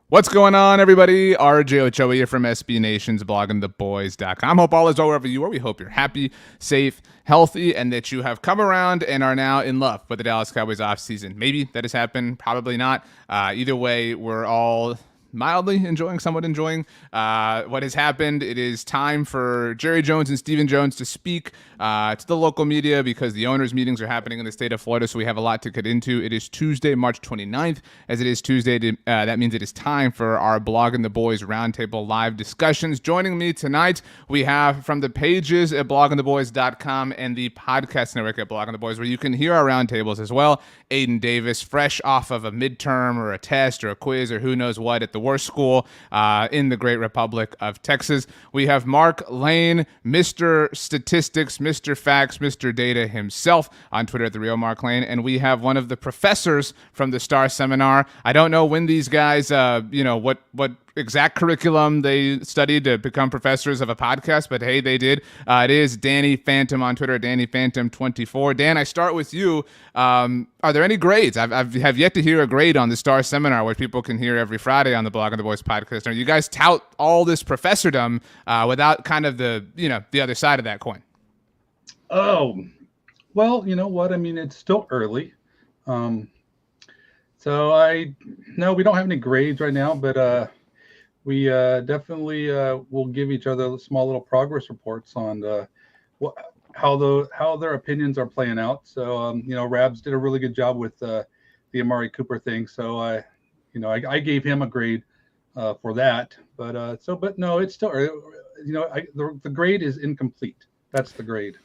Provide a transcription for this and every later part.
What's going on, everybody? RJ Ochoa here from SB Nation's bloggingtheboys.com. Hope all is well wherever you are. We hope you're happy, safe, healthy, and that you have come around and are now in love with the Dallas Cowboys offseason. Maybe that has happened, probably not. Either way, we're all mildly enjoying, somewhat enjoying what has happened. It is time for Jerry Jones and Stephen Jones to speak to the local media because the owners' meetings are happening in the state of Florida, so we have a lot to get into. It is Tuesday, March 29th. As it is Tuesday, that means it is time for our Blogging the Boys Roundtable live discussions. Joining me tonight, we have from the pages at bloggingtheboys.com and the podcast network at Blogging the Boys, where you can hear our roundtables as well. Aidan Davis, fresh off of a midterm or a test or a quiz or who knows what at the worst school in the great Republic of Texas. We have Mark Lane, Mr. Statistics, Mr. Facts, Mr. Data himself on Twitter at the real Mark Lane. And we have one of the professors from the STAR seminar. I don't know when these guys, what exact curriculum they studied to become professors of a podcast, but hey, they did. It is Danny Phantom on Twitter, Danny Phantom 24. Dan, I start with you. Are there any grades? I've yet to hear a grade on the STAR seminar, which people can hear every Friday on the Blog of the Boys podcast. Now, you guys tout all this professordom without kind of the other side of that coin. Oh, well, you know what? I mean, it's still early. So no, we don't have any grades right now, but we definitely will give each other small little progress reports on how their opinions are playing out. So Rabs did a really good job with the Amari Cooper thing. So I gave him a grade for that. But no, it's still the grade is incomplete. That's the grade.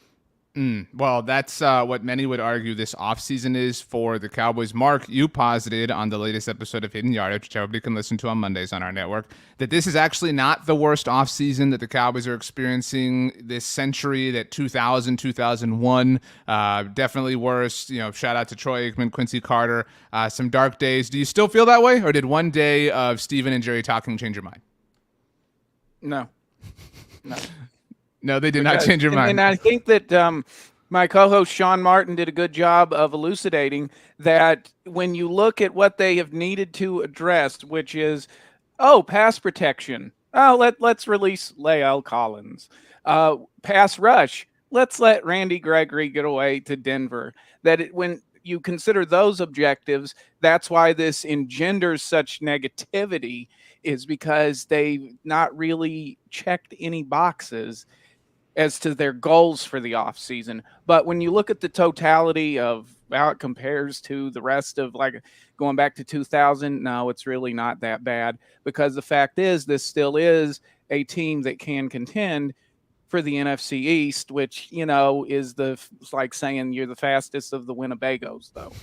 Well, that's what many would argue this offseason is for the Cowboys. Mark, you posited on the latest episode of Hidden Yardage, which everybody can listen to on Mondays on our network, that this is actually not the worst offseason that the Cowboys are experiencing this century, that 2000, 2001, definitely worse. Shout out to Troy Aikman, Quincy Carter, some dark days. Do you still feel that way, or did one day of Steven and Jerry talking change your mind? No. No, they did not change your mind. And I think that my co-host Sean Martin did a good job of elucidating that when you look at what they have needed to address, which is, pass protection. Let's release Lael Collins. Pass rush. Let's let Randy Gregory get away to Denver. When you consider those objectives, that's why this engenders such negativity, is because they've not really checked any boxes as to their goals for the offseason. But when you look at the totality of how it compares to the rest of, like, going back to 2000, no, it's really not that bad, because the fact is this still is a team that can contend for the NFC East, which, is like saying you're the fastest of the Winnebagos, though.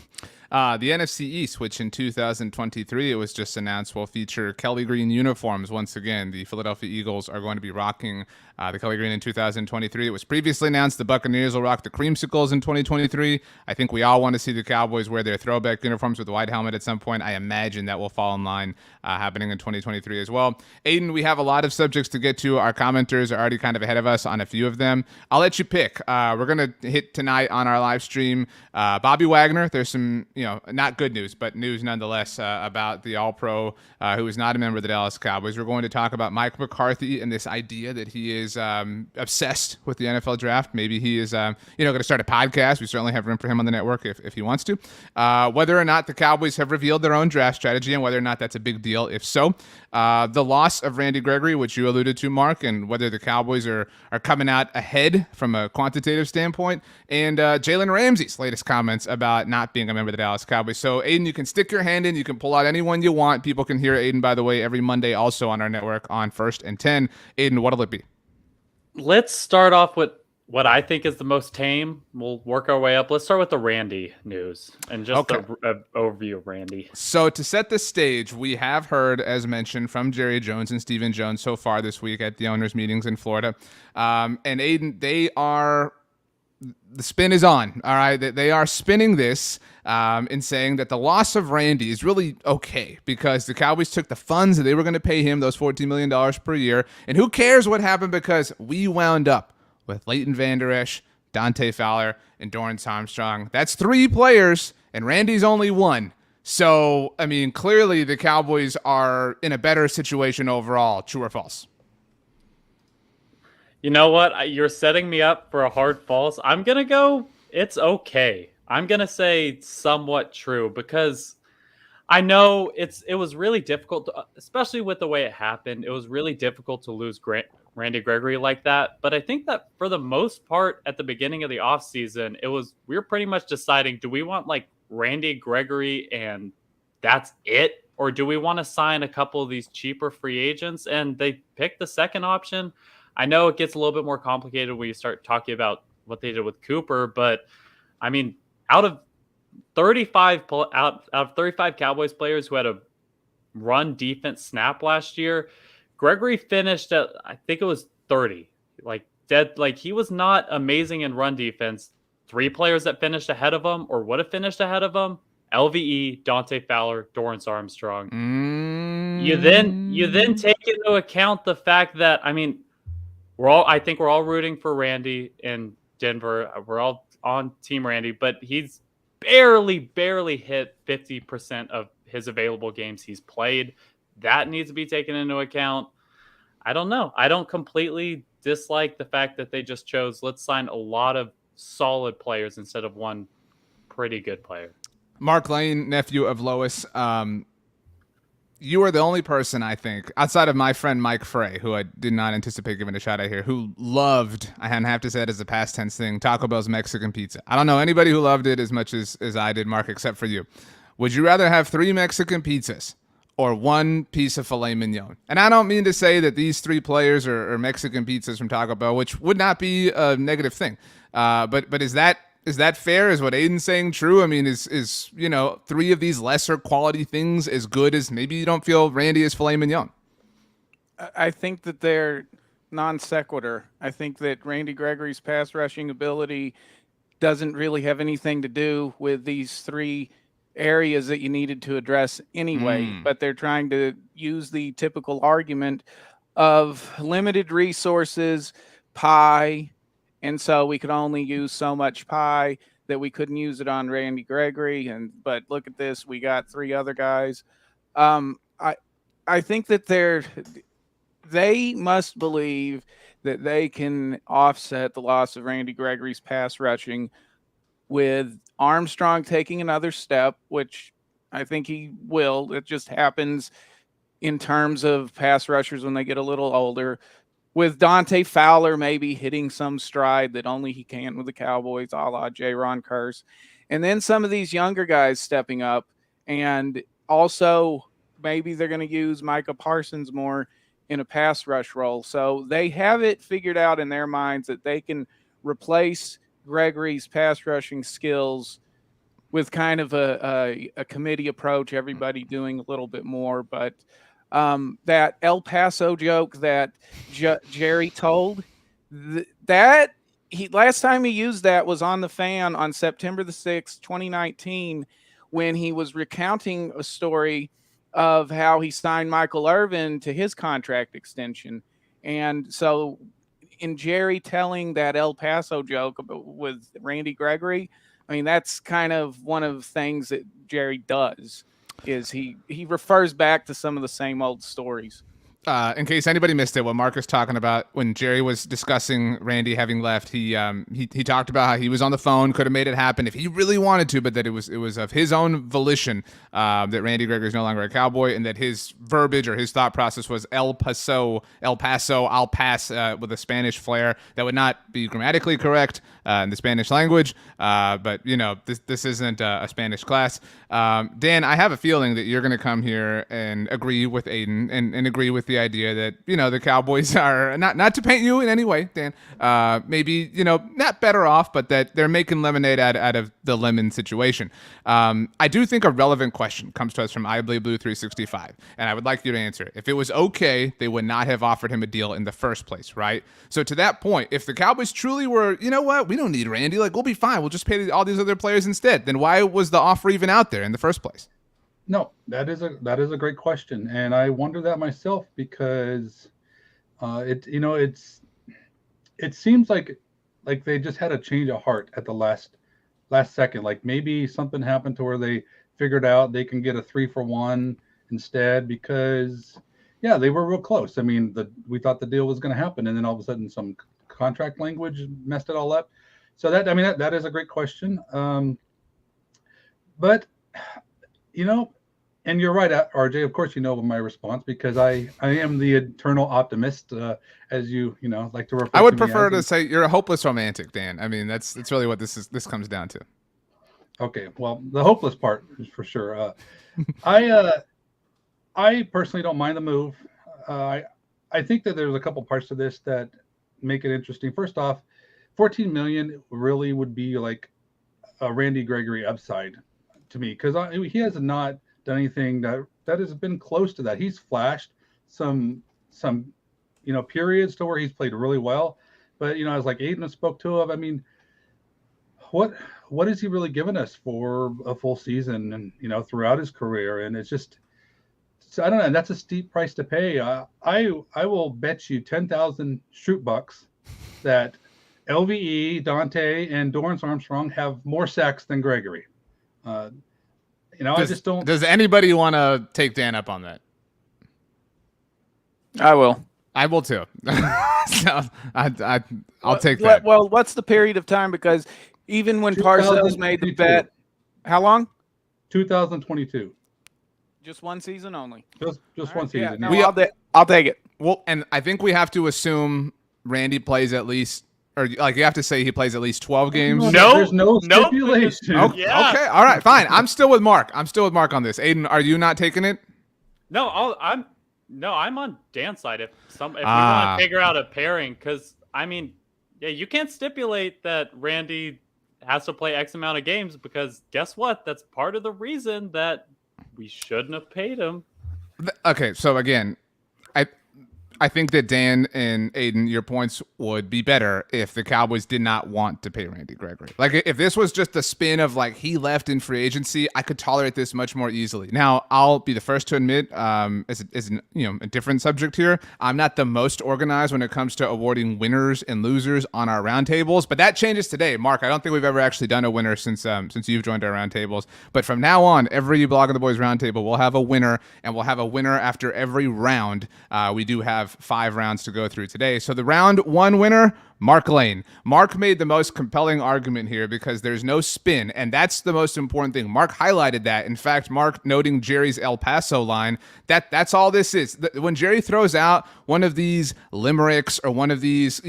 The NFC East, which in 2023, it was just announced, will feature Kelly Green uniforms. Once again, the Philadelphia Eagles are going to be rocking the Kelly Green in 2023. It was previously announced the Buccaneers will rock the creamsicles in 2023. I think we all want to see the Cowboys wear their throwback uniforms with the white helmet at some point. I imagine that will fall in line happening in 2023 as well. Aidan, we have a lot of subjects to get to. Our commenters are already kind of ahead of us on a few of them. I'll let you pick. We're going to hit tonight on our live stream Bobby Wagner. There's some, not good news, but news nonetheless about the All-Pro who is not a member of the Dallas Cowboys. We're going to talk about Mike McCarthy and this idea that he is obsessed with the NFL draft. Maybe he is, going to start a podcast. We certainly have room for him on the network if he wants to. Whether or not the Cowboys have revealed their own draft strategy and whether or not that's a big deal, if so. The loss of Randy Gregory, which you alluded to, Mark, and whether the Cowboys are coming out ahead from a quantitative standpoint, and Jalen Ramsey's latest comments about not being a member of the Dallas Cowboys. So, Aidan, you can stick your hand in. You can pull out anyone you want. People can hear Aidan, by the way, every Monday also on our network on 1st and 10. Aidan, what'll it be? Let's start off with what I think is the most tame. We'll work our way up. Let's start with the Randy news and just an overview of Randy. So to set the stage, we have heard, as mentioned, from Jerry Jones and Stephen Jones so far this week at the owners' meetings in Florida. And Aidan, the spin is on, all right? They are spinning this in saying that the loss of Randy is really okay because the Cowboys took the funds that they were going to pay him, those $14 million per year, and who cares what happened because we wound up with Leighton Vander Esch, Dante Fowler, and Dorrance Armstrong. That's 3 players, and Randy's only one. So, I mean, clearly the Cowboys are in a better situation overall. True or false? You know what? You're setting me up for a hard false. I'm going to go, it's okay. I'm going to say somewhat true because I know it was really difficult, especially with the way it happened. It was really difficult to lose Randy Gregory like that. But I think that for the most part, at the beginning of the offseason, we were pretty much deciding, do we want like Randy Gregory and that's it? Or do we want to sign a couple of these cheaper free agents? And they picked the second option. I know it gets a little bit more complicated when you start talking about what they did with Cooper, but I mean, out of 35 Cowboys players who had a run defense snap last year, Gregory finished at, I think it was 30. Like dead, like he was not amazing in run defense. 3 players that finished ahead of him or would have finished ahead of him: LVE, Dante Fowler, Dorrance Armstrong. You then take into account the fact that, I mean, I think we're all rooting for Randy in Denver. We're all on Team Randy, but he's barely hit 50% of his available games he's played. That needs to be taken into account. I don't know. I don't completely dislike the fact that they just chose, let's sign a lot of solid players instead of one pretty good player. Mark Lane, nephew of Lois, you are the only person, I think, outside of my friend Mike Frey, who I did not anticipate giving a shout out here, who loved, I have to say it as a past tense thing, Taco Bell's Mexican pizza. I don't know anybody who loved it as much as I did, Mark, except for you. Would you rather have 3 Mexican pizzas or 1 piece of filet mignon? And I don't mean to say that these 3 players are Mexican pizzas from Taco Bell, which would not be a negative thing. But is that fair? Is what Aidan's saying true? I mean, is 3 of these lesser quality things as good as maybe you don't feel Randy is filet mignon? I think that they're non sequitur. I think that Randy Gregory's pass rushing ability doesn't really have anything to do with these 3 areas that you needed to address anyway, but they're trying to use the typical argument of limited resources, pie, and so we could only use so much pie that we couldn't use it on Randy Gregory. But look at this, we got 3 other guys. I think that they must believe that they can offset the loss of Randy Gregory's pass rushing with Armstrong taking another step, which I think he will. It just happens in terms of pass rushers when they get a little older. With Dante Fowler maybe hitting some stride that only he can with the Cowboys, a la J-Ron Curse. And then some of these younger guys stepping up. And also maybe they're going to use Micah Parsons more in a pass rush role. So they have it figured out in their minds that they can replace Gregory's pass rushing skills with kind of a committee approach, everybody doing a little bit more. But that El Paso joke that Jerry told, that last time he used that was on The Fan on September the 6th, 2019, when he was recounting a story of how he signed Michael Irvin to his contract extension. And so in Jerry telling that El Paso joke with Randy Gregory, I mean, that's kind of one of the things that Jerry does, is he refers back to some of the same old stories. In case anybody missed it, what Mark was talking about when Jerry was discussing Randy having left, he talked about how he was on the phone, could have made it happen if he really wanted to, but that it was of his own volition that Randy Gregory is no longer a Cowboy, and that his verbiage or his thought process was El Paso, I'll pass with a Spanish flair. That would not be grammatically correct in the Spanish language, but this isn't a Spanish class. Dan, I have a feeling that you're going to come here and agree with Aidan and agree with the idea that the Cowboys are not to paint you in any way, Dan, maybe not better off, but that they're making lemonade out of the lemon situation. I do think a relevant question comes to us from iBladeBlue365, and I would like you to answer it. If it was okay, they would not have offered him a deal in the first place, right? So to that point, if the Cowboys truly were, we don't need Randy, we'll be fine, we'll just pay all these other players instead, then why was the offer even out there in the first place? No, that is a great question, and I wonder that myself because it seems like they just had a change of heart at the last second. Like maybe something happened to where they figured out they can get a 3-for-1 instead because, yeah, they were real close. I mean, we thought the deal was going to happen, and then all of a sudden some contract language messed it all up. So that is a great question. But, and you're right, RJ. Of course, my response because I am the eternal optimist, as you like to refer. I would to me prefer as. to say you're a hopeless romantic, Dan. I mean, that's really what this comes down to. Okay, well, the hopeless part is for sure. I personally don't mind the move. I think that there's a couple parts to this that make it interesting. First off, $14 million really would be like a Randy Gregory upside to me because he has not done anything that has been close to that. He's flashed some periods to where he's played really well, but as like Aidan spoke to him, I mean, what has he really given us for a full season and throughout his career? And it's just, so I don't know. And that's a steep price to pay. I will bet you 10,000 shoot bucks that LVE, Dante, and Dorrance Armstrong have more sacks than Gregory. I just don't. Does anybody want to take Dan up on that? I will. I will too. So I'll take that. Well, what's the period of time? Because even when Parcells made the bet, how long? 2022. Just one season only. Just one season. Yeah, no, I'll take it. Well, and I think we have to assume Randy plays at least, or like you have to say he plays at least 12 games. No, there's no stipulation. Okay, okay, all right, fine. I'm still with Mark. on this. Aidan, are you not taking it? No, I'm on Dan's side. If we want to figure out a pairing, because I mean, yeah, you can't stipulate that Randy has to play X amount of games because guess what? That's part of the reason that we shouldn't have paid him. Okay, so again, I think that Dan and Aidan, your points would be better if the Cowboys did not want to pay Randy Gregory. Like if this was just a spin of like he left in free agency, I could tolerate this much more easily. Now, I'll be the first to admit, as a different subject here, I'm not the most organized when it comes to awarding winners and losers on our roundtables, but that changes today. Mark, I don't think we've ever actually done a winner since you've joined our roundtables. But from now on, every Blogging the Boys roundtable will have a winner, and we'll have a winner after every round. We do have 5 rounds to go through today. So the round 1 winner, Mark Lane. Mark made the most compelling argument here because there's no spin, and that's the most important thing. Mark highlighted that. In fact, Mark noting Jerry's El Paso line, that's all this is. When Jerry throws out one of these limericks or one of these,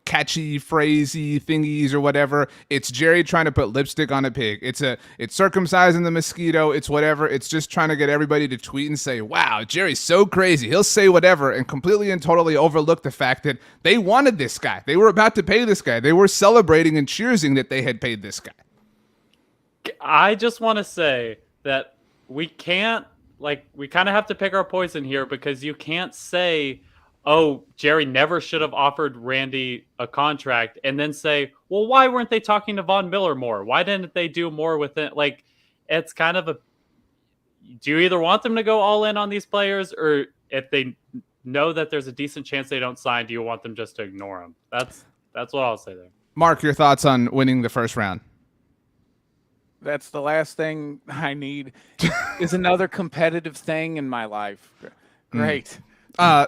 catchy, phrasey thingies or whatever, it's Jerry trying to put lipstick on a pig. It's circumcising the mosquito. It's whatever. It's just trying to get everybody to tweet and say, wow, Jerry's so crazy. He'll say whatever and completely and totally overlook the fact that they wanted this guy. They were about to pay this guy. They were celebrating and cheersing that they had paid this guy. I just want to say that we can't, we kind of have to pick our poison here because you can't say, oh, Jerry never should have offered Randy a contract and then say, well, why weren't they talking to Von Miller more? Why didn't they do more with it? It's kind of do you either want them to go all in on these players, or if they know that there's a decent chance they don't sign, do you want them just to ignore them? That's what I'll say there. Mark, your thoughts on winning the first round? That's the last thing I need is another competitive thing in my life. Great.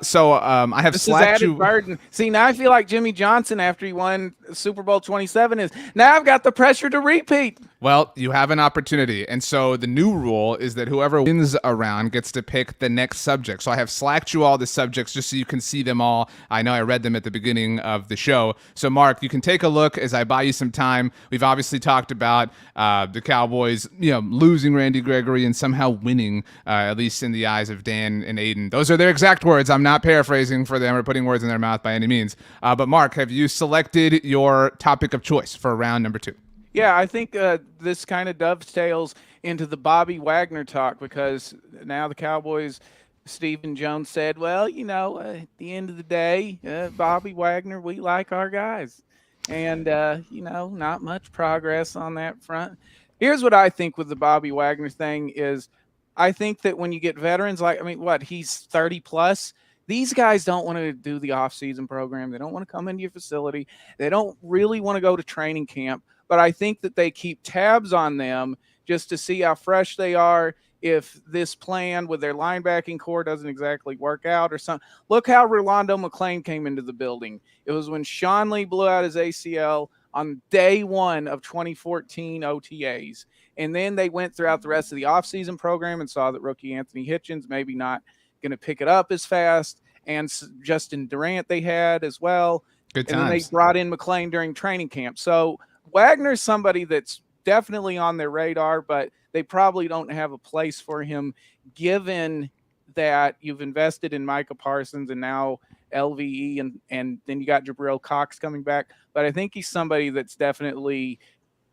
So I have slacked you. Burden. See, now I feel like Jimmy Johnson after he won Super Bowl 27 is now I've got the pressure to repeat. Well, you have an opportunity. And so the new rule is that whoever wins a round gets to pick the next subject. So I have slacked you all the subjects just so you can see them all. I know I read them at the beginning of the show. So Mark, you can take a look as I buy you some time. We've obviously talked about the Cowboys, losing Randy Gregory and somehow winning, at least in the eyes of Dan and Aidan. Those are their exact words. I'm not paraphrasing for them or putting words in their mouth by any means. But Mark, have you selected your topic of choice for round number 2? Yeah, I think this kind of dovetails into the Bobby Wagner talk because now the Cowboys, Stephen Jones said, well, at the end of the day, Bobby Wagner, we like our guys. And, not much progress on that front. Here's what I think with the Bobby Wagner thing is I think that when you get veterans he's 30 plus. These guys don't want to do the offseason program. They don't want to come into your facility. They don't really want to go to training camp. but I think that they keep tabs on them just to see how fresh they are. If this plan with their linebacking core doesn't exactly work out or something. Look how Rolando McClain came into the building. It was when Sean Lee blew out his ACL on day one of 2014 OTAs. And then they went throughout the rest of the offseason program and saw that rookie Anthony Hitchens maybe not going to pick it up as fast. And Justin Durant they had as well. Good times. And then they brought in McClain during training camp. So Wagner's somebody that's definitely on their radar, but they probably don't have a place for him given that you've invested in Micah Parsons and now LVE and then you got Jabril Cox coming back. But I think he's somebody that's definitely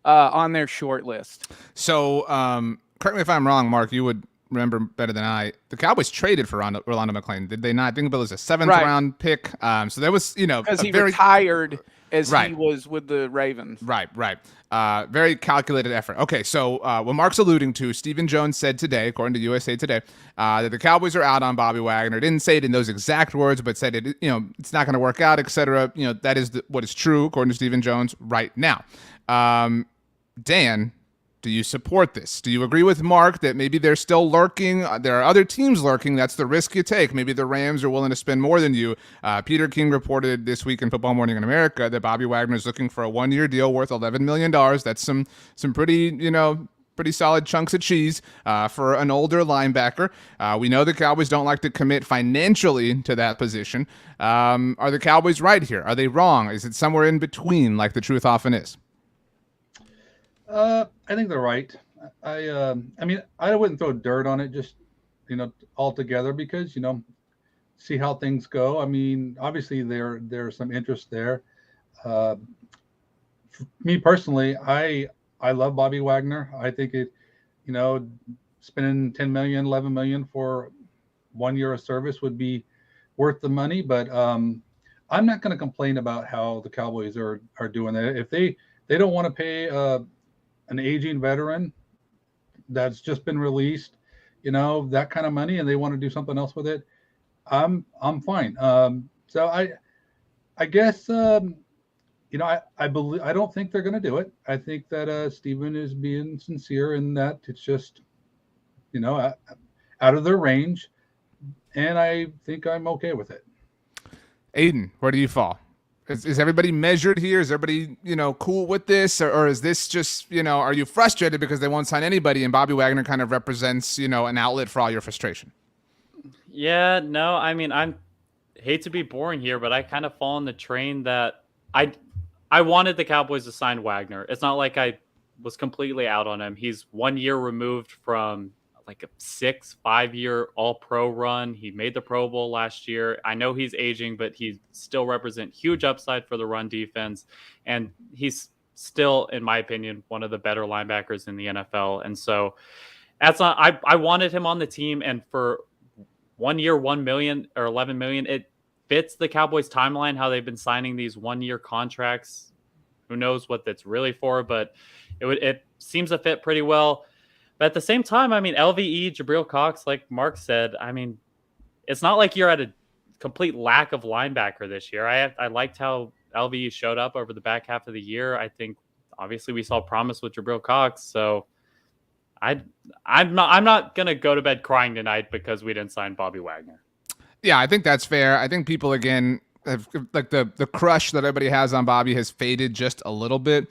on their short list. So correct me if I'm wrong, Mark, you would remember better than I. The Cowboys traded for Rolando McClain, did they not? I think it was a 7th round pick. So there was, because he retired as right. he was with the Ravens. Right. Very calculated effort. Okay, so what Mark's alluding to, Stephen Jones said today, according to USA Today, that the Cowboys are out on Bobby Wagner. Didn't say it in those exact words, but said it. It's not going to work out, etc. That is what is true according to Stephen Jones right now. Dan, do you support this? Do you agree with Mark that maybe they're still lurking? There are other teams lurking. That's the risk you take. Maybe the Rams are willing to spend more than you. Peter King reported this week in Football Morning in America that Bobby Wagner is looking for a 1-year deal worth $11 million. That's some pretty, pretty solid chunks of cheese for an older linebacker. We know the Cowboys don't like to commit financially to that position. Are the Cowboys right here? Are they wrong? Is it somewhere in between like the truth often is? I think they're right. I mean, I wouldn't throw dirt on it just, altogether because, see how things go. I mean, obviously there's some interest there. Me personally, I love Bobby Wagner. I think it, spending $10 million, $11 million for 1 year of service would be worth the money. But I'm not going to complain about how the Cowboys are doing that. If they don't want to pay an aging veteran that's just been released, that kind of money, and they want to do something else with it, I'm fine. So I guess I believe, I don't think they're going to do it. I think that Stephen is being sincere in that it's just out of their range, and I think I'm okay with it. Aidan, where do you fall? Is everybody measured here? Is everybody, cool with this? Or is this just, are you frustrated because they won't sign anybody and Bobby Wagner kind of represents, an outlet for all your frustration? Yeah, no, I mean, I hate to be boring here, but I kind of fall on the train that I wanted the Cowboys to sign Wagner. It's not like I was completely out on him. He's 1 year removed from like a 5-year all-pro run. He made the Pro Bowl last year. I know he's aging, but he still represents huge upside for the run defense. And he's still, in my opinion, one of the better linebackers in the NFL. And so I wanted him on the team. And for 1 year, $1 million or $11 million, it fits the Cowboys timeline, how they've been signing these 1 year contracts. Who knows what that's really for, but it seems to fit pretty well. But at the same time, I mean, LVE, Jabril Cox, like Mark said, I mean, it's not like you're at a complete lack of linebacker this year. I liked how LVE showed up over the back half of the year. I think obviously we saw promise with Jabril Cox, so I'm not gonna go to bed crying tonight because we didn't sign Bobby Wagner. Yeah, I think that's fair. I think people again have like the crush that everybody has on Bobby has faded just a little bit.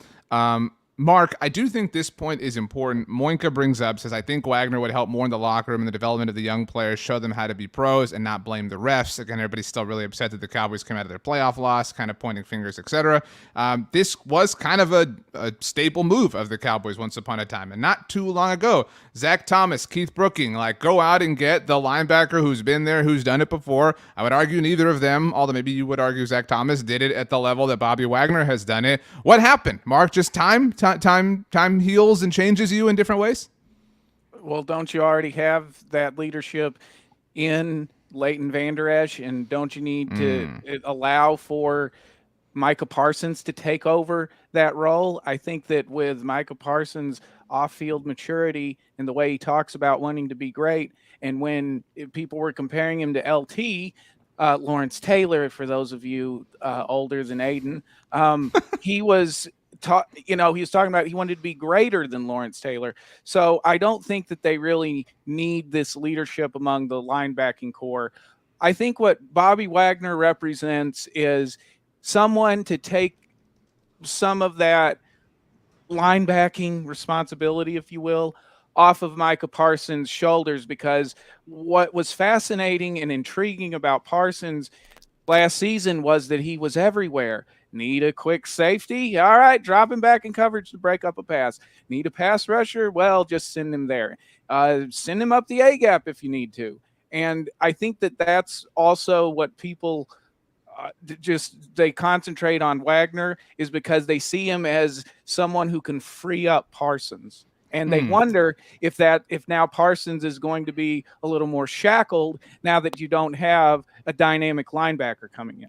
Mark, I do think this point is important. Moinka brings up, says, I think Wagner would help more in the locker room and the development of the young players, show them how to be pros and not blame the refs. Again, everybody's still really upset that the Cowboys came out of their playoff loss, kind of pointing fingers, etc. This was kind of a staple move of the Cowboys once upon a time. And not too long ago, Zach Thomas, Keith Brooking, go out and get the linebacker who's been there, who's done it before. I would argue neither of them, although maybe you would argue Zach Thomas did it at the level that Bobby Wagner has done it. What happened, Mark? Just time heals and changes you in different ways? Well, don't you already have that leadership in Leighton Vander Esch, and don't you need to allow for Micah Parsons to take over that role? I think that with Micah Parsons' off-field maturity and the way he talks about wanting to be great, and when people were comparing him to LT, Lawrence Taylor, for those of you older than Aidan, he was he was talking about he wanted to be greater than Lawrence Taylor. So I don't think that they really need this leadership among the linebacking core. I think what Bobby Wagner represents is someone to take some of that linebacking responsibility, if you will, off of Micah Parsons' shoulders, because what was fascinating and intriguing about Parsons last season was that he was everywhere. Need a quick safety? All right, drop him back in coverage to break up a pass. Need a pass rusher? Well, just send him there. Send him up the A-gap if you need to. And I think that that's also what people they concentrate on Wagner, is because they see him as someone who can free up Parsons. And they wonder if now Parsons is going to be a little more shackled now that you don't have a dynamic linebacker coming in.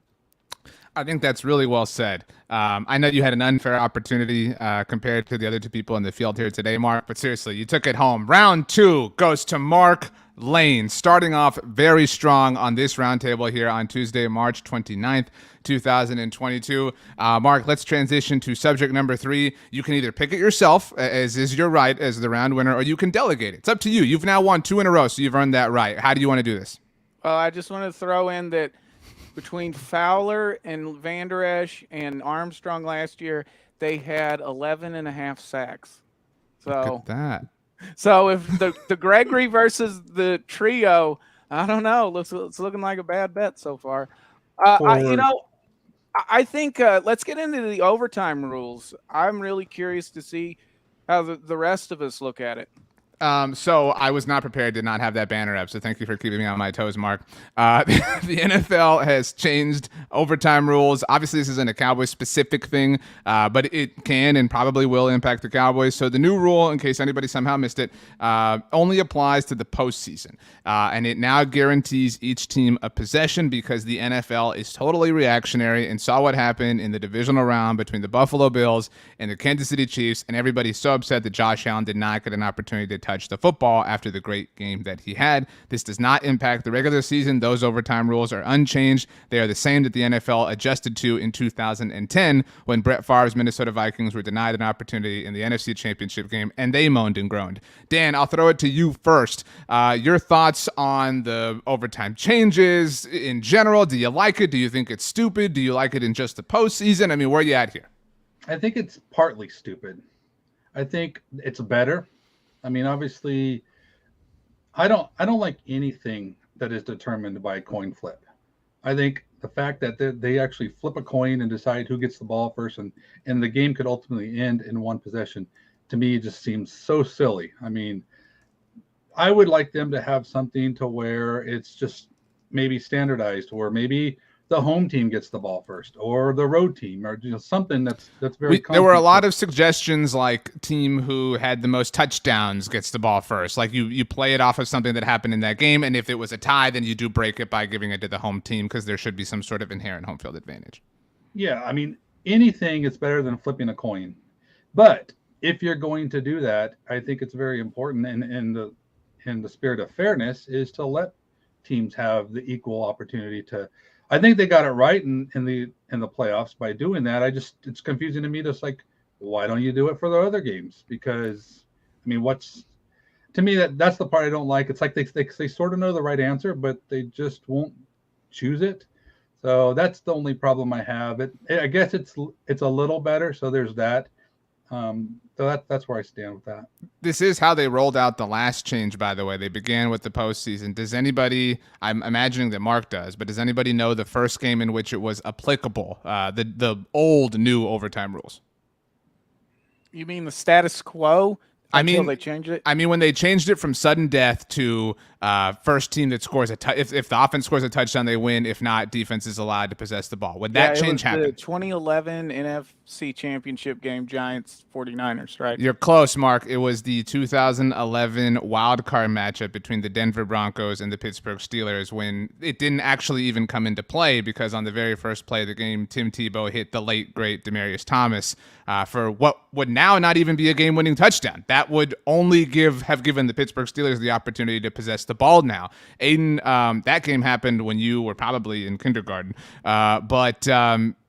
I think that's really well said. I know you had an unfair opportunity compared to the other two people in the field here today, Mark, but seriously, you took it home. Round 2 goes to Mark Lane, starting off very strong on this roundtable here on Tuesday, March 29th, 2022. Mark, let's transition to subject number 3. You can either pick it yourself, as is your right as the round winner, or you can delegate it. It's up to you. You've now won 2 in a row, so you've earned that right. How do you want to do this? I just want to throw in that between Fowler and Van Der Esch and Armstrong last year, they had 11.5 sacks. So look at that. So if the Gregory versus the trio, I don't know. It's looking like a bad bet so far. I think let's get into the overtime rules. I'm really curious to see how the rest of us look at it. So I was not prepared to not have that banner up, so thank you for keeping me on my toes, Mark. The NFL has changed overtime rules. Obviously, this isn't a Cowboys-specific thing, but it can and probably will impact the Cowboys. So the new rule, in case anybody somehow missed it, only applies to the postseason. And it now guarantees each team a possession because the NFL is totally reactionary and saw what happened in the divisional round between the Buffalo Bills and the Kansas City Chiefs, and everybody's so upset that Josh Allen did not get an opportunity to touch the football after the great game that he had. This does not impact the regular season. Those overtime rules are unchanged. They are the same that the NFL adjusted to in 2010 when Brett Favre's Minnesota Vikings were denied an opportunity in the NFC Championship game, and they moaned and groaned. Dan, I'll throw it to you first. Your thoughts on the overtime changes in general. Do you like it? Do you think it's stupid? Do you like it in just the postseason? I mean, where are you at here? I think it's partly stupid. I think it's better. I mean, obviously, I don't like anything that is determined by a coin flip. I think the fact that they actually flip a coin and decide who gets the ball first, and the game could ultimately end in one possession, to me just seems so silly. I mean, I would like them to have something to where it's just maybe standardized, or maybe the home team gets the ball first, or the road team, or something that's very. There were a lot of suggestions, like team who had the most touchdowns gets the ball first. Like you play it off of something that happened in that game, and if it was a tie, then you do break it by giving it to the home team because there should be some sort of inherent home field advantage. Yeah, I mean, anything is better than flipping a coin, but if you're going to do that, I think it's very important, and in the spirit of fairness, is to let teams have the equal opportunity to. I think they got it right in the playoffs by doing that. It's confusing to me. Just like, why don't you do it for the other games? Because I mean, to me that's the part I don't like. It's like they sort of know the right answer, but they just won't choose it. So that's the only problem I have. I guess it's a little better. So there's that. So that's where I stand with that. This is how they rolled out the last change, by the way. They began with the postseason. Does anybody, I'm imagining that Mark does, but does anybody know the first game in which it was applicable, the old new overtime rules? You mean the status quo? I mean, they changed it. I mean, when they changed it from sudden death to first team that scores if the offense scores a touchdown, they win. If not, defense is allowed to possess the ball. When that change happened, the 2011 NFC Championship game, Giants 49ers, right? You're close, Mark. It was the 2011 wild card matchup between the Denver Broncos and the Pittsburgh Steelers, when it didn't actually even come into play because on the very first play of the game, Tim Tebow hit the late great Demaryius Thomas for what would now not even be a game-winning touchdown. That would only have given the Pittsburgh Steelers the opportunity to possess the ball now. Aidan, that game happened when you were probably in kindergarten. But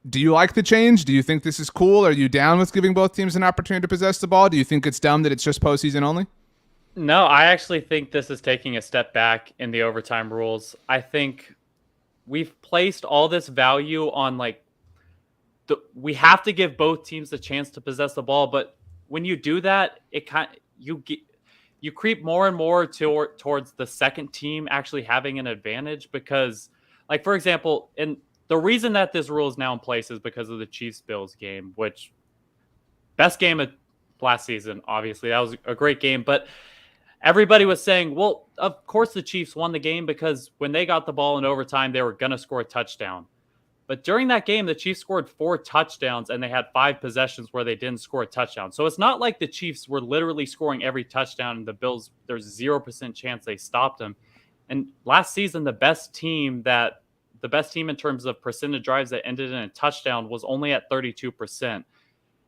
Do you like the change? Do you think this is cool? Are you down with giving both teams an opportunity to possess the ball? Do you think it's dumb that it's just postseason only? No, I actually think this is taking a step back in the overtime rules. I think we've placed all this value on like we have to give both teams the chance to possess the ball, but when you do that, you creep more and more towards the second team actually having an advantage because, like, for example, and the reason that this rule is now in place is because of the Chiefs-Bills game, which best game of last season, obviously. That was a great game, but everybody was saying, well, of course the Chiefs won the game because when they got the ball in overtime, they were going to score a touchdown. But during that game, the Chiefs scored 4 touchdowns and they had 5 possessions where they didn't score a touchdown. So it's not like the Chiefs were literally scoring every touchdown and the Bills, there's 0% chance they stopped them. And last season, the best team in terms of percentage drives that ended in a touchdown was only at 32%.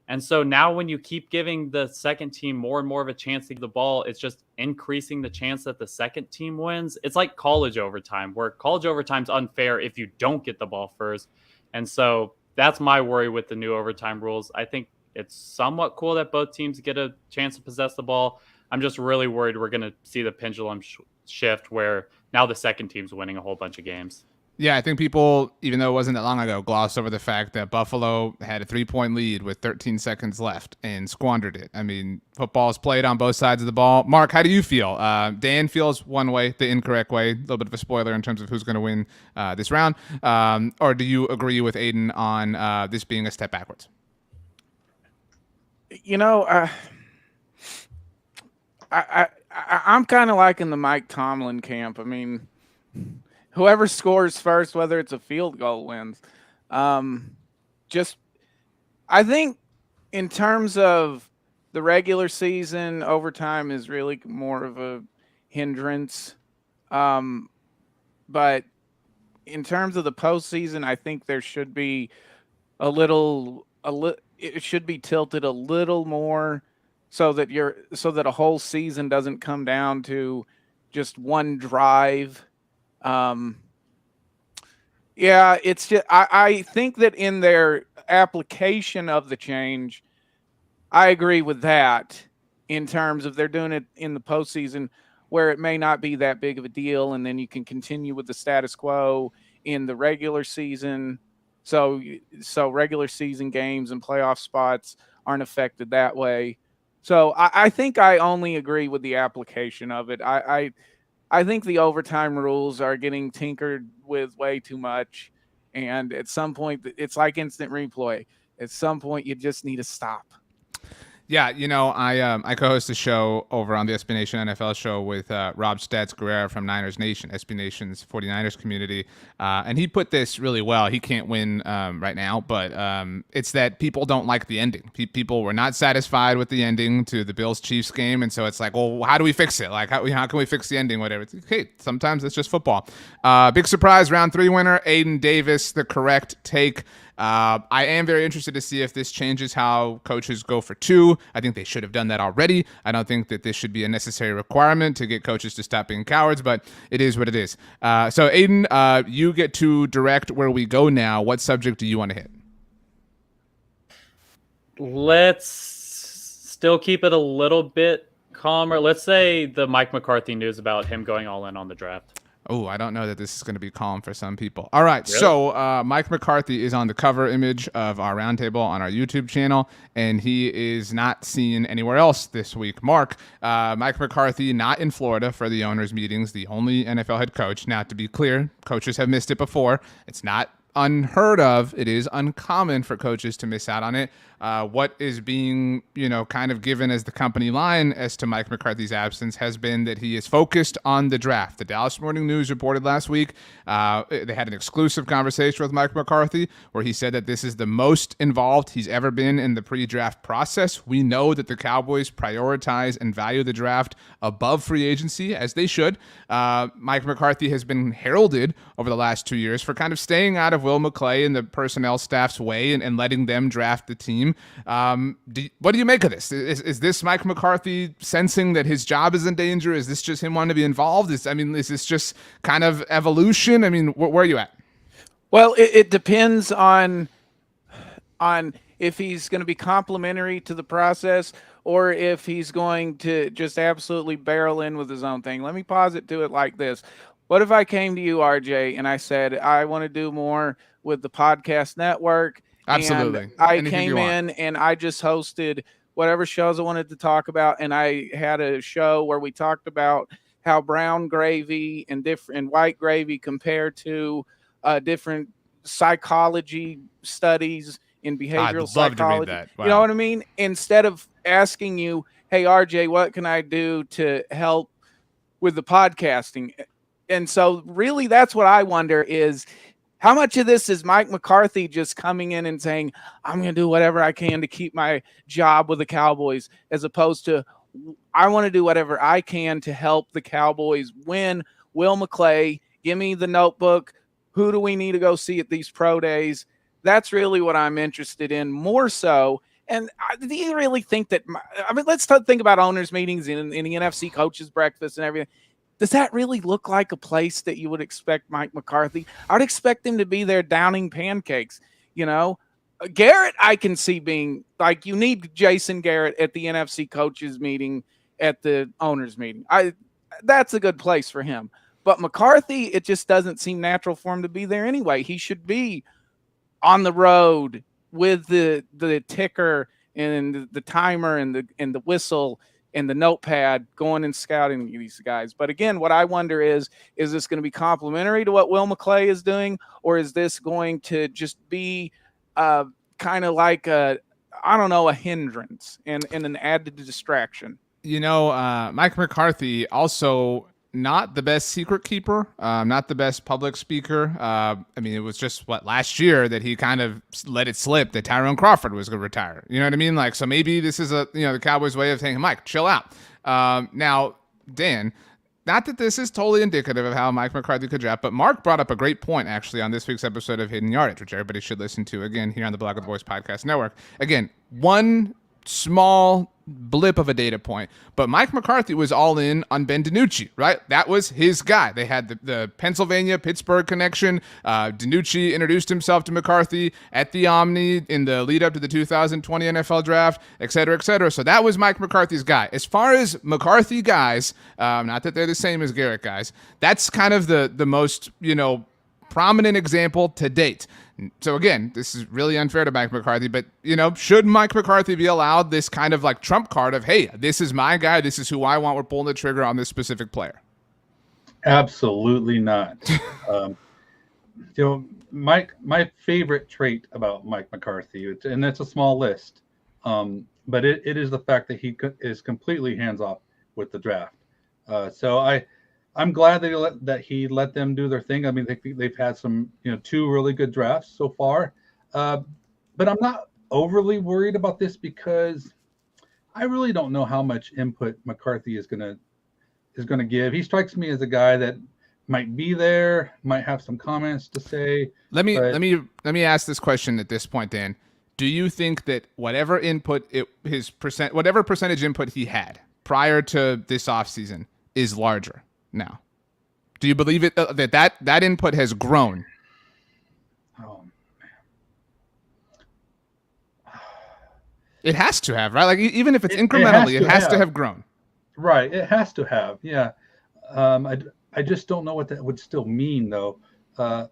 And so now when you keep giving the second team more and more of a chance to get the ball, it's just increasing the chance that the second team wins. It's like college overtime, where college overtime is unfair if you don't get the ball first. And so that's my worry with the new overtime rules. I think it's somewhat cool that both teams get a chance to possess the ball. I'm just really worried we're going to see the pendulum shift where now the second team's winning a whole bunch of games. Yeah, I think people, even though it wasn't that long ago, glossed over the fact that Buffalo had a 3-point lead with 13 seconds left and squandered it. I mean, football's played on both sides of the ball. Mark, how do you feel? Dan feels one way, the incorrect way. A little bit of a spoiler in terms of who's going to win this round. Or do you agree with Aidan on this being a step backwards? You know, I'm kind of like in the Mike Tomlin camp. I mean, whoever scores first, whether it's a field goal, wins. I think in terms of the regular season, overtime is really more of a hindrance. But in terms of the postseason, I think there should be it should be tilted a little more so that a whole season doesn't come down to just one drive. Yeah, it's just I think that in their application of the change, I agree with that in terms of they're doing it in the postseason where it may not be that big of a deal, and then you can continue with the status quo in the regular season. So regular season games and playoff spots aren't affected that way. So I think I only agree with the application of it. I think the overtime rules are getting tinkered with way too much. And at some point, it's like instant replay. At some point, you just need to stop. Yeah, you know, I co-host a show over on the SB Nation NFL show with Rob Stats Guerrera from Niners Nation, SB Nation's 49ers community. And he put this really well. He can't win right now, but it's that people don't like the ending. People were not satisfied with the ending to the Bills-Chiefs game, and so it's like, well, how do we fix it? Like, how can we fix the ending, whatever? It's, hey, sometimes it's just football. Big surprise, round 3 winner, Aidan Davis, the correct take. I am very interested to see if this changes how coaches go for 2. I think they should have done that already. I don't think that this should be a necessary requirement to get coaches to stop being cowards, but it is what it is. So, Aidan, you get to direct where we go now. What subject do you want to hit? Let's still keep it a little bit calmer. Let's say the Mike McCarthy news about him going all in on the draft. Oh, I don't know that this is going to be calm for some people. All right, really? So Mike McCarthy is on the cover image of our roundtable on our YouTube channel, and he is not seen anywhere else this week. Mark, Mike McCarthy not in Florida for the owners' meetings, the only NFL head coach. Now, to be clear, coaches have missed it before. It's not unheard of. It is uncommon for coaches to miss out on it. What is being, kind of given as the company line as to Mike McCarthy's absence has been that he is focused on the draft. The Dallas Morning News reported last week, they had an exclusive conversation with Mike McCarthy where he said that this is the most involved he's ever been in the pre-draft process. We know that the Cowboys prioritize and value the draft above free agency, as they should. Mike McCarthy has been heralded over the last 2 years for kind of staying out of Will McClay and the personnel staff's way and letting them draft the team. What do you make of this? Is this Mike McCarthy sensing that his job is in danger? Is this just him wanting to be involved? Is this just kind of evolution? I mean, where are you at? Well, it depends on on if he's going to be complimentary to the process or if he's going to just absolutely barrel in with his own thing. Let me posit to it like this. What if I came to you, RJ, and I said, I want to do more with the podcast network? Absolutely. And I Anything came you want. in and I just hosted whatever shows I wanted to talk about. And I had a show where we talked about how brown gravy and white gravy compare to different psychology studies in behavioral love to read psychology. that. You know Wow. what I mean? Instead of asking you, hey, RJ, what can I do to help with the podcasting? And so really that's what I wonder is how much of this is Mike McCarthy just coming in and saying, I'm going to do whatever I can to keep my job with the Cowboys, as opposed to I want to do whatever I can to help the Cowboys win. Will McClay, give me the notebook. Who do we need to go see at these pro days? That's really what I'm interested in more so. And do you really think that, let's think about owners meetings in the NFC coaches breakfast and everything. Does that really look like a place that you would expect Mike McCarthy? I would expect him to be there downing pancakes. Garrett, I can see being like, you need Jason Garrett at the NFC coaches meeting at the owners meeting. That's a good place for him. But McCarthy, it just doesn't seem natural for him to be there anyway. He should be on the road with the ticker and the timer and the whistle and the notepad going and scouting these guys. But again, what I wonder is this going to be complimentary to what Will McClay is doing, or is this going to just be kind of like a hindrance and an added distraction? Mike McCarthy also not the best secret keeper, not the best public speaker. It was just last year that he kind of let it slip that Tyrone Crawford was going to retire. You know what I mean? So maybe this is the Cowboys' way of saying, Mike, chill out. Now, Dan, not that this is totally indicative of how Mike McCarthy could draft, but Mark brought up a great point actually on this week's episode of Hidden Yardage, which everybody should listen to again here on the Block of the Boys Podcast Network. Again, one small blip of a data point, but Mike McCarthy was all in on Ben DiNucci, right? That was his guy. They had the Pennsylvania-Pittsburgh connection. DiNucci introduced himself to McCarthy at the Omni in the lead up to the 2020 NFL draft, et cetera, et cetera. So that was Mike McCarthy's guy. As far as McCarthy guys, not that they're the same as Garrett guys, that's kind of the most, prominent example to date. So again, this is really unfair to Mike McCarthy, but should Mike McCarthy be allowed this kind of trump card of, hey, this is my guy, this is who I want, we're pulling the trigger on this specific player? Absolutely not. My favorite trait about Mike McCarthy, and it's a small list, but it is the fact that he is completely hands off with the draft. So I'm glad that he let them do their thing. They've had some, 2 really good drafts so far. But I'm not overly worried about this because I really don't know how much input McCarthy is going to give. He strikes me as a guy that might be there, might have some comments to say. Let me ask this question at this point, Dan. Do you think that whatever percentage input he had prior to this offseason is larger now? Do you believe it that input has grown? Oh man, it has to have, right? Even if it's incrementally, it has to have grown. Right, it has to have. Yeah, I just don't know what that would still mean though. I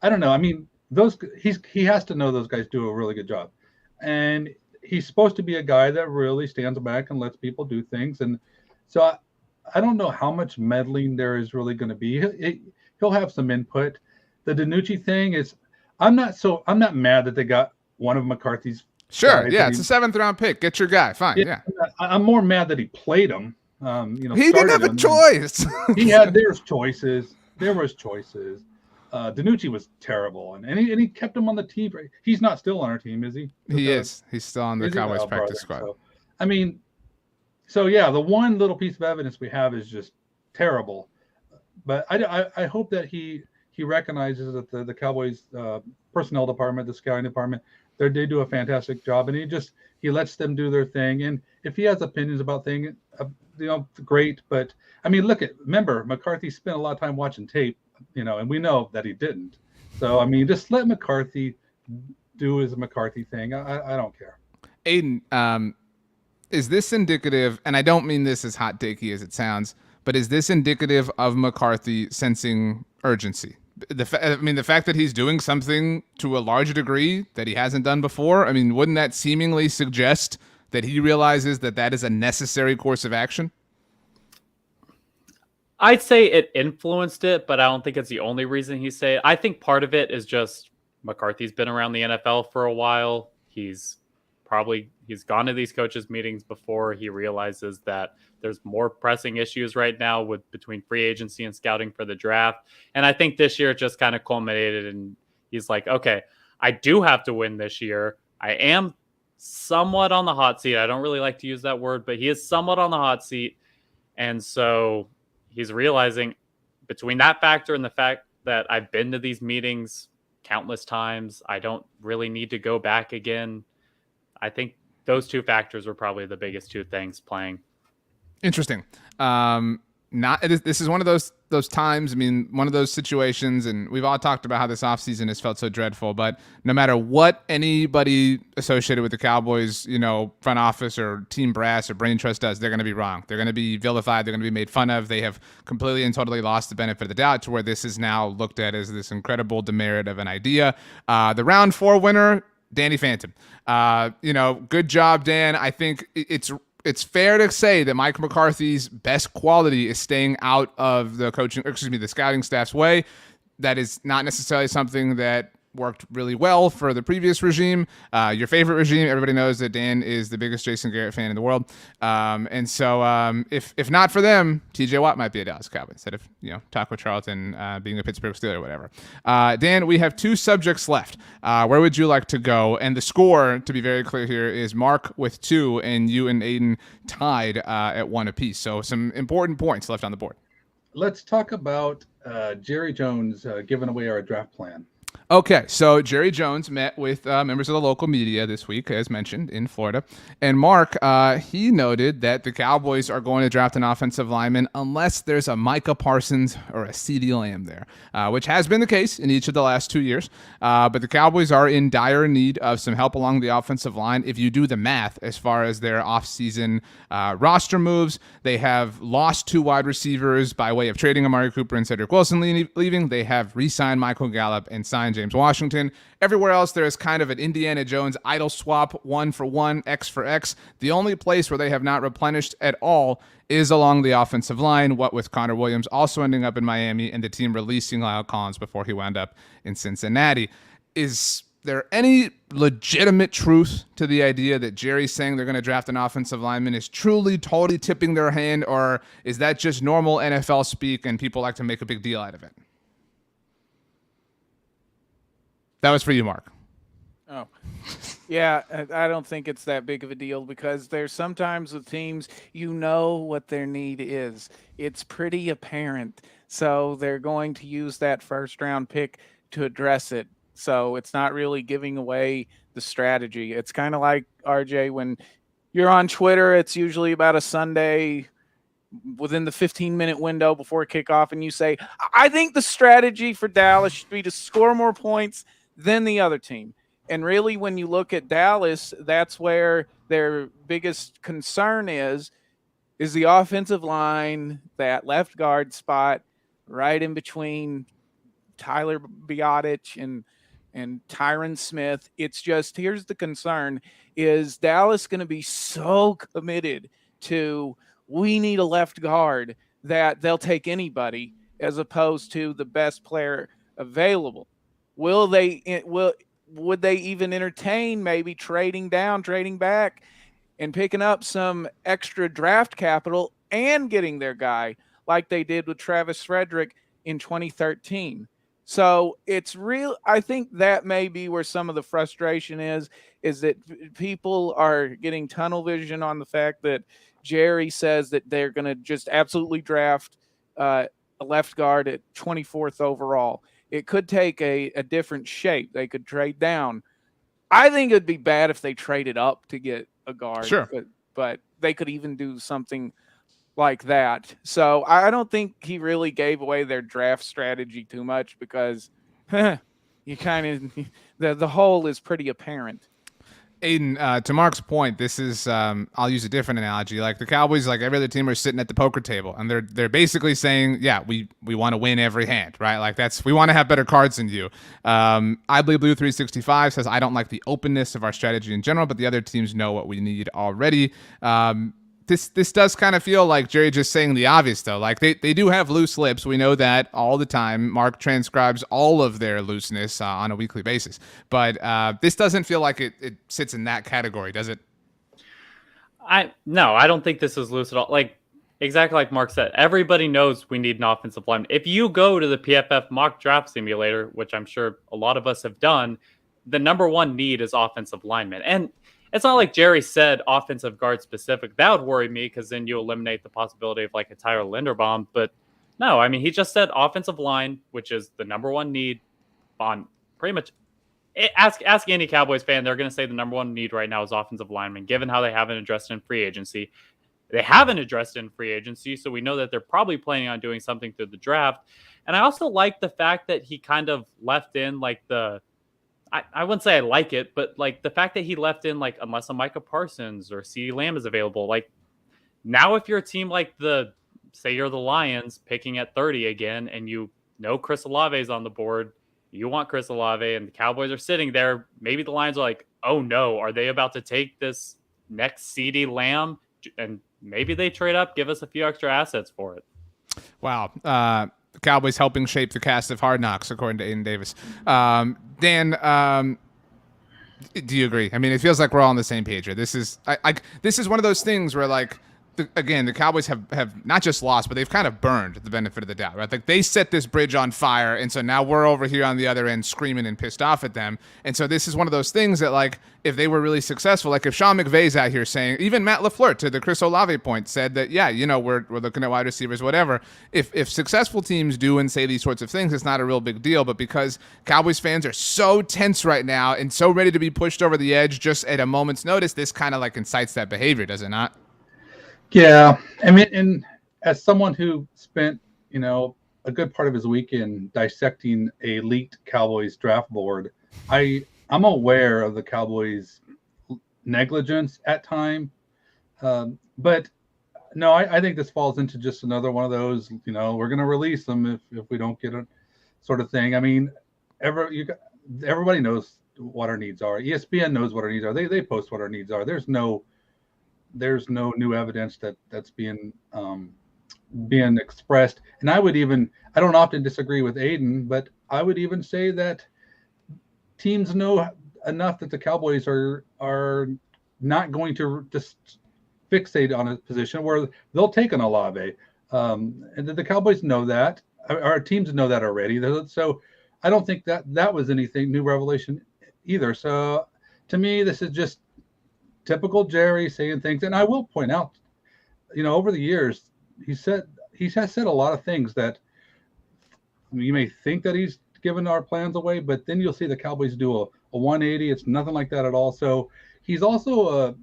don't know. He has to know those guys do a really good job, and he's supposed to be a guy that really stands back and lets people do things, and so. I don't know how much meddling there is really going to be. He'll have some input. The DiNucci thing is, I'm not mad that they got one of McCarthy's. Sure, yeah, it's a 7th round pick. Get your guy, fine. Yeah. I'm more mad that he played him. He didn't have a choice. There's choices. There was choices. DiNucci was terrible, and he kept him on the team. He's not still on our team, is he? He is. He's still on the Cowboys practice squad. So yeah, the one little piece of evidence we have is just terrible, but I hope that he recognizes that the Cowboys personnel department, the scouting department, they do a fantastic job, and he lets them do their thing. And if he has opinions about things, great. But remember McCarthy spent a lot of time watching tape, and we know that he didn't. So just let McCarthy do is a McCarthy thing. I don't care. Aidan, is this indicative, and I don't mean this as hot takey as it sounds, but is this indicative of McCarthy sensing urgency? The fact that he's doing something to a large degree that he hasn't done before, I mean, wouldn't that seemingly suggest that he realizes that that is a necessary course of action? I'd say it influenced it, but I don't think it's the only reason he said it. I think part of it is just McCarthy's been around the NFL for a while. He's gone to these coaches meetings before. He realizes that there's more pressing issues right now between free agency and scouting for the draft. And I think this year it just kind of culminated, and he's like, okay, I do have to win this year. I am somewhat on the hot seat. I don't really like to use that word, but he is somewhat on the hot seat. And so he's realizing, between that factor and the fact that I've been to these meetings countless times, I don't really need to go back again. I think those two factors were probably the biggest two things playing. Interesting. This is one of those times, I mean, one of those situations, and we've all talked about how this offseason has felt so dreadful, but no matter what anybody associated with the Cowboys, front office or team brass or brain trust does, they're going to be wrong. They're going to be vilified. They're going to be made fun of. They have completely and totally lost the benefit of the doubt, to where this is now looked at as this incredible demerit of an idea. The round 4 winner, Danny Phantom. Good job, Dan. I think it's fair to say that Mike McCarthy's best quality is staying out of the scouting staff's way. That is not necessarily something that worked really well for the previous regime. Your favorite regime, everybody knows that Dan is the biggest Jason Garrett fan in the world. And so if not for them, TJ Watt might be a Dallas Cowboy instead of, Taco Charlton being a Pittsburgh Steeler or whatever. Dan, we have 2 subjects left. Where would you like to go? And the score, to be very clear here, is Mark with 2 and you and Aidan tied at 1 apiece. So some important points left on the board. Let's talk about Jerry Jones giving away our draft plan. Okay, so Jerry Jones met with members of the local media this week, as mentioned, in Florida. And Mark, he noted that the Cowboys are going to draft an offensive lineman unless there's a Micah Parsons or a CeeDee Lamb there, which has been the case in each of the last 2 years. But the Cowboys are in dire need of some help along the offensive line. If you do the math as far as their offseason roster moves, they have lost 2 wide receivers by way of trading Amari Cooper and Cedric Wilson leaving. They have re-signed Michael Gallup and signed James Washington. Everywhere else, there is kind of an Indiana Jones idle swap, 1 for 1, X for X. The only place where they have not replenished at all is along the offensive line, what with Connor Williams also ending up in Miami and the team releasing Lyle Collins before he wound up in Cincinnati. Is there any legitimate truth to the idea that Jerry's saying they're going to draft an offensive lineman is truly, totally tipping their hand, or is that just normal NFL speak and people like to make a big deal out of it? That was for you, Mark. Oh, yeah. I don't think it's that big of a deal because there's sometimes with teams, what their need is. It's pretty apparent. So they're going to use that first round pick to address it. So it's not really giving away the strategy. It's kind of like, RJ, when you're on Twitter, it's usually about a Sunday within the 15-minute window before kickoff, and you say, I think the strategy for Dallas should be to score more points than the other team. And really, when you look at Dallas, that's where their biggest concern is the offensive line, that left guard spot right in between Tyler Biotic and Tyron Smith. It's just, here's the concern, is Dallas going to be so committed to, we need a left guard, that they'll take anybody as opposed to the best player available. Would they even entertain maybe trading back and picking up some extra draft capital and getting their guy like they did with Travis Frederick in 2013? So it's real. I think that may be where some of the frustration is that people are getting tunnel vision on the fact that Jerry says that they're going to just absolutely draft a left guard at 24th overall. It could take a different shape. They could trade down. I think it'd be bad if they traded up to get a guard. Sure. But they could even do something like that. So I don't think he really gave away their draft strategy too much because you kind of the whole is pretty apparent. Aidan, to Mark's point, this is I'll use a different analogy. Like the Cowboys, like every other team, are sitting at the poker table, and they're basically saying, "Yeah, we want to win every hand, right? Like we want to have better cards than you." I believe Blue 365 says, "I don't like the openness of our strategy in general, but the other teams know what we need already." This does kind of feel like Jerry just saying the obvious, though. Like they do have loose lips. We know that all the time. Mark transcribes all of their looseness on a weekly basis. But this doesn't feel like it sits in that category, does it? No, I don't think this is loose at all. Like exactly like Mark said, everybody knows we need an offensive lineman. If you go to the PFF mock draft simulator, which I'm sure a lot of us have done, the number one need is offensive lineman. And it's not like Jerry said offensive guard specific. That would worry me because then you eliminate the possibility of like a Tyler Linderbaum. But no, I mean, he just said offensive line, which is the number one need on pretty much. Ask any Cowboys fan, they're going to say the number one need right now is offensive lineman, given how they haven't addressed it in free agency. They haven't addressed it in free agency, so we know that they're probably planning on doing something through the draft. And I also like the fact that he kind of left in like I wouldn't say I like it, but like the fact that he left in like unless a Micah Parsons or CeeDee Lamb is available, like now if you're a team like say you're the Lions picking at 30 again and you know Chris Olave is on the board, you want Chris Olave and the Cowboys are sitting there, maybe the Lions are like, oh no, are they about to take this next CeeDee Lamb? And maybe they trade up, give us a few extra assets for it. Wow. The Cowboys helping shape the cast of Hard Knocks, according to Aidan Davis. Dan, do you agree? I mean, it feels like we're all on the same page here. This is this is one of those things where, like, the Cowboys have not just lost, but they've kind of burned the benefit of the doubt, right? Like they set this bridge on fire, and so now we're over here on the other end screaming and pissed off at them. And so this is one of those things that, like, if they were really successful, like if Sean McVay's out here saying, even Matt LaFleur to the Chris Olave point said that, yeah, you know, we're looking at wide receivers, whatever. If successful teams do and say these sorts of things, it's not a real big deal. But because Cowboys fans are so tense right now and so ready to be pushed over the edge just at a moment's notice, this kind of like incites that behavior, does it not? Yeah, I mean, and as someone who spent, you know, a good part of his weekend dissecting a leaked Cowboys draft board, I'm aware of the Cowboys' negligence at time, but no, I think this falls into just another one of those, you know, we're going to release them if we don't get it sort of thing. I mean, everybody knows what our needs are. ESPN knows what our needs are. They post what our needs are. There's no new evidence that's being expressed. And I don't often disagree with Aidan, but I would even say that teams know enough that the Cowboys are not going to just fixate on a position where they'll take an Olave. And the Cowboys know that. Our teams know that already. So I don't think that was anything new revelation either. So to me, this is just typical Jerry saying things. And I will point out, you know, over the years, he has said a lot of things that you may think that he's given our plans away, but then you'll see the Cowboys do a 180. It's nothing like that at all. So he's also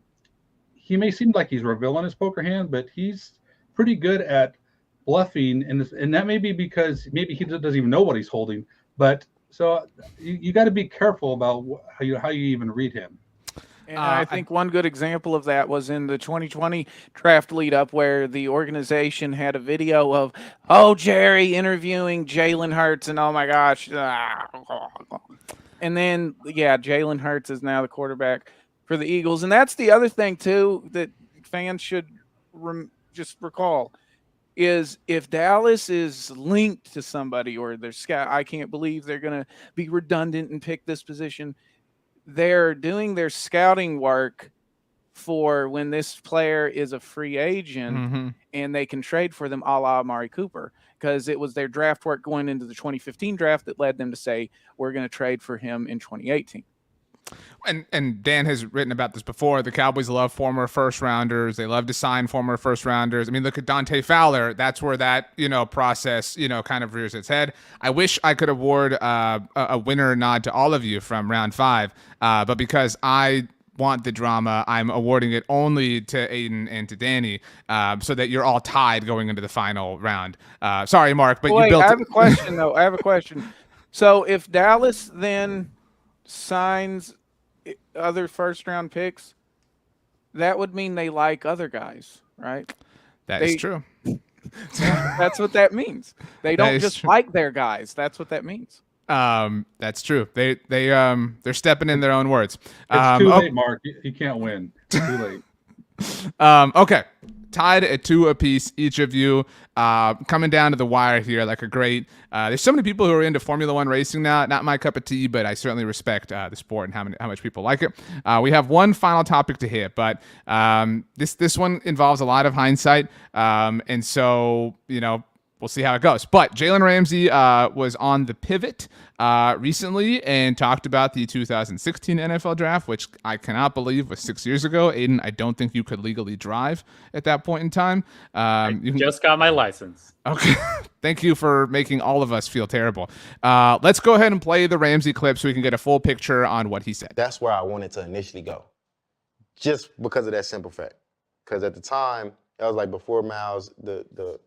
he may seem like he's revealing his poker hand, but he's pretty good at bluffing, and that may be because maybe he doesn't even know what he's holding. But so you got to be careful about how you even read him. And I think one good example of that was in the 2020 draft lead up where the organization had a video of, Jerry interviewing Jalen Hurts, and oh my gosh. And then, yeah, Jalen Hurts is now the quarterback for the Eagles. And that's the other thing, too, that fans should just recall is if Dallas is linked to somebody or their scout, I can't believe they're going to be redundant and pick this position. They're doing their scouting work for when this player is a free agent and they can trade for them a la Amari Cooper, because it was their draft work going into the 2015 draft that led them to say, we're going to trade for him in 2018. And Dan has written about this before. The Cowboys love former first rounders. They love to sign former first rounders. I mean, look at Dante Fowler. That's where that, process, kind of rears its head. I wish I could award a winner nod to all of you from round 5. But because I want the drama, I'm awarding it only to Aidan and to Danny, so that you're all tied going into the final round. Sorry, Mark, but Wait, you built. I have a question though. So if Dallas then signs other first round picks, that would mean they like other guys, right? That is They true. that's what that means. They That don't is just true. like their guys. That's what that means. That's true. They're stepping in their own words. It's too late, Mark. You can't win. It's too late. Okay. Tied at 2 apiece, each of you. Coming down to the wire here, like a great. There's so many people who are into Formula One racing now. Not my cup of tea, but I certainly respect the sport and how much people like it. We have one final topic to hit, but this one involves a lot of hindsight, and so we'll see how it goes. But Jalen Ramsey was on the pivot recently and talked about the 2016 NFL draft, which I cannot believe was 6 years ago. Aidan, I don't think you could legally drive at that point in time. Just got my license. Okay. Thank you for making all of us feel terrible. Let's go ahead and play the Ramsey clip so we can get a full picture on what he said. That's where I wanted to initially go, just because of that simple fact. Because at the time, that was like before Miles, the